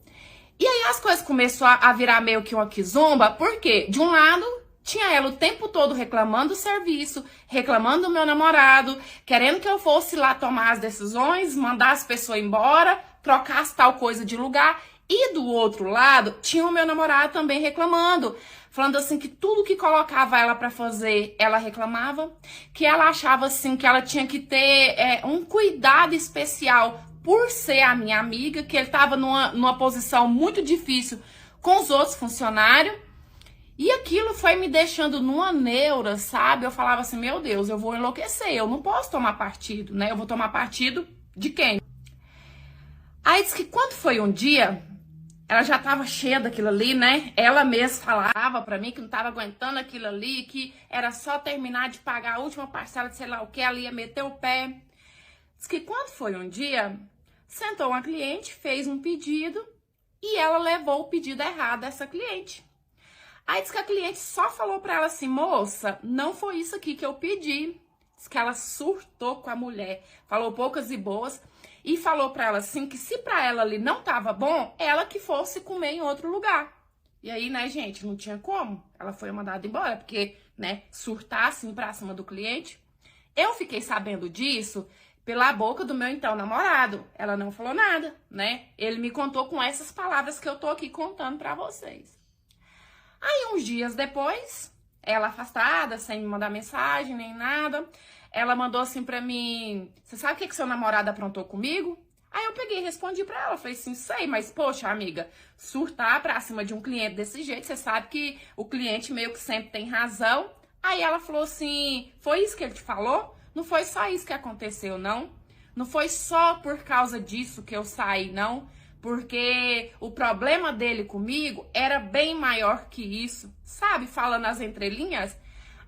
E aí as coisas começaram a virar meio que uma quizumba, porque de um lado tinha ela o tempo todo reclamando do serviço, reclamando do meu namorado, querendo que eu fosse lá tomar as decisões, mandar as pessoas embora, trocasse tal coisa de lugar. E do outro lado, tinha o meu namorado também reclamando, falando assim que tudo que colocava ela pra fazer, ela reclamava, que ela achava assim que ela tinha que ter um cuidado especial por ser a minha amiga, que ele tava numa posição muito difícil com os outros funcionários. E aquilo foi me deixando numa neura, sabe? Eu falava assim, meu Deus, eu vou enlouquecer, eu não posso tomar partido, né? Eu vou tomar partido de quem? Aí disse que quando foi um dia, ela já tava cheia daquilo ali, né? Ela mesma falava pra mim que não tava aguentando aquilo ali, que era só terminar de pagar a última parcela de sei lá o que, ela ia meter o pé. Diz que quando foi um dia, sentou uma cliente, fez um pedido e ela levou o pedido errado dessa cliente. Aí diz que a cliente só falou pra ela assim, moça, não foi isso aqui que eu pedi. Diz que ela surtou com a mulher, falou poucas e boas e falou pra ela assim que se pra ela ali não tava bom, ela que fosse comer em outro lugar. E aí, né, gente, não tinha como. Ela foi mandada embora, porque, né, surtar assim pra cima do cliente. Eu fiquei sabendo disso pela boca do meu então namorado. Ela não falou nada, né? Ele me contou com essas palavras que eu tô aqui contando pra vocês. Aí, uns dias depois, ela afastada, sem me mandar mensagem, nem nada, ela mandou assim pra mim, você sabe o que seu namorado aprontou comigo? Aí eu peguei e respondi pra ela, falei assim, sei, mas poxa, amiga, surtar pra cima de um cliente desse jeito, você sabe que o cliente meio que sempre tem razão. Aí ela falou assim, foi isso que ele te falou? Não foi só isso que aconteceu, não. Não foi só por causa disso que eu saí, não. Porque o problema dele comigo era bem maior que isso, sabe? Falando as entrelinhas.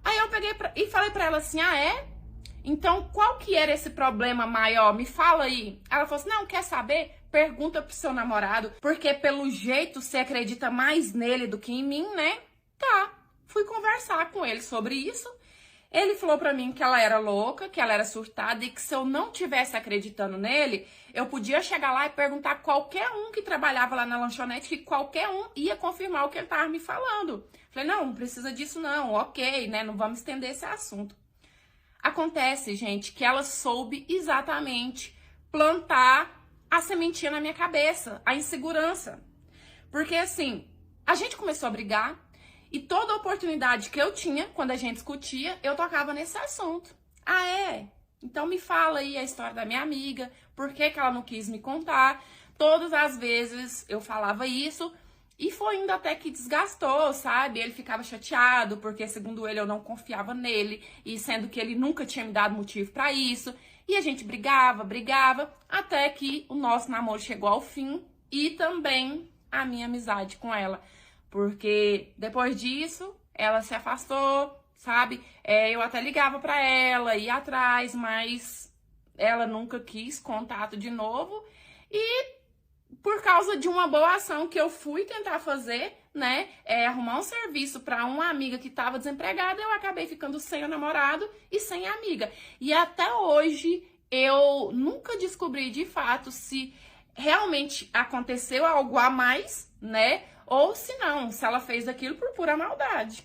Aí eu peguei e falei pra ela assim, ah, é? Então, qual que era esse problema maior? Me fala aí. Ela falou assim, não, quer saber? Pergunta pro seu namorado, porque pelo jeito você acredita mais nele do que em mim, né? Tá, fui conversar com ele sobre isso. Ele falou pra mim que ela era louca, que ela era surtada e que se eu não tivesse acreditando nele, eu podia chegar lá e perguntar a qualquer um que trabalhava lá na lanchonete, que qualquer um ia confirmar o que ele tava me falando. Falei, não precisa disso não, ok, né, não vamos estender esse assunto. Acontece, gente, que ela soube exatamente plantar a sementinha na minha cabeça, a insegurança. Porque assim, a gente começou a brigar, e toda oportunidade que eu tinha, quando a gente discutia, eu tocava nesse assunto. Ah, é? Então me fala aí a história da minha amiga, por que que ela não quis me contar. Todas as vezes eu falava isso e foi indo até que desgastou, sabe? Ele ficava chateado porque, segundo ele, eu não confiava nele, e sendo que ele nunca tinha me dado motivo pra isso. E a gente brigava, até que o nosso namoro chegou ao fim e também a minha amizade com ela. Porque depois disso, ela se afastou, sabe? Eu até ligava pra ela, ia atrás, mas ela nunca quis contato de novo. E por causa de uma boa ação que eu fui tentar fazer, né? Arrumar um serviço pra uma amiga que tava desempregada, eu acabei ficando sem o namorado e sem a amiga. E até hoje, eu nunca descobri de fato se realmente aconteceu algo a mais, né? Ou se não, se ela fez aquilo por pura maldade.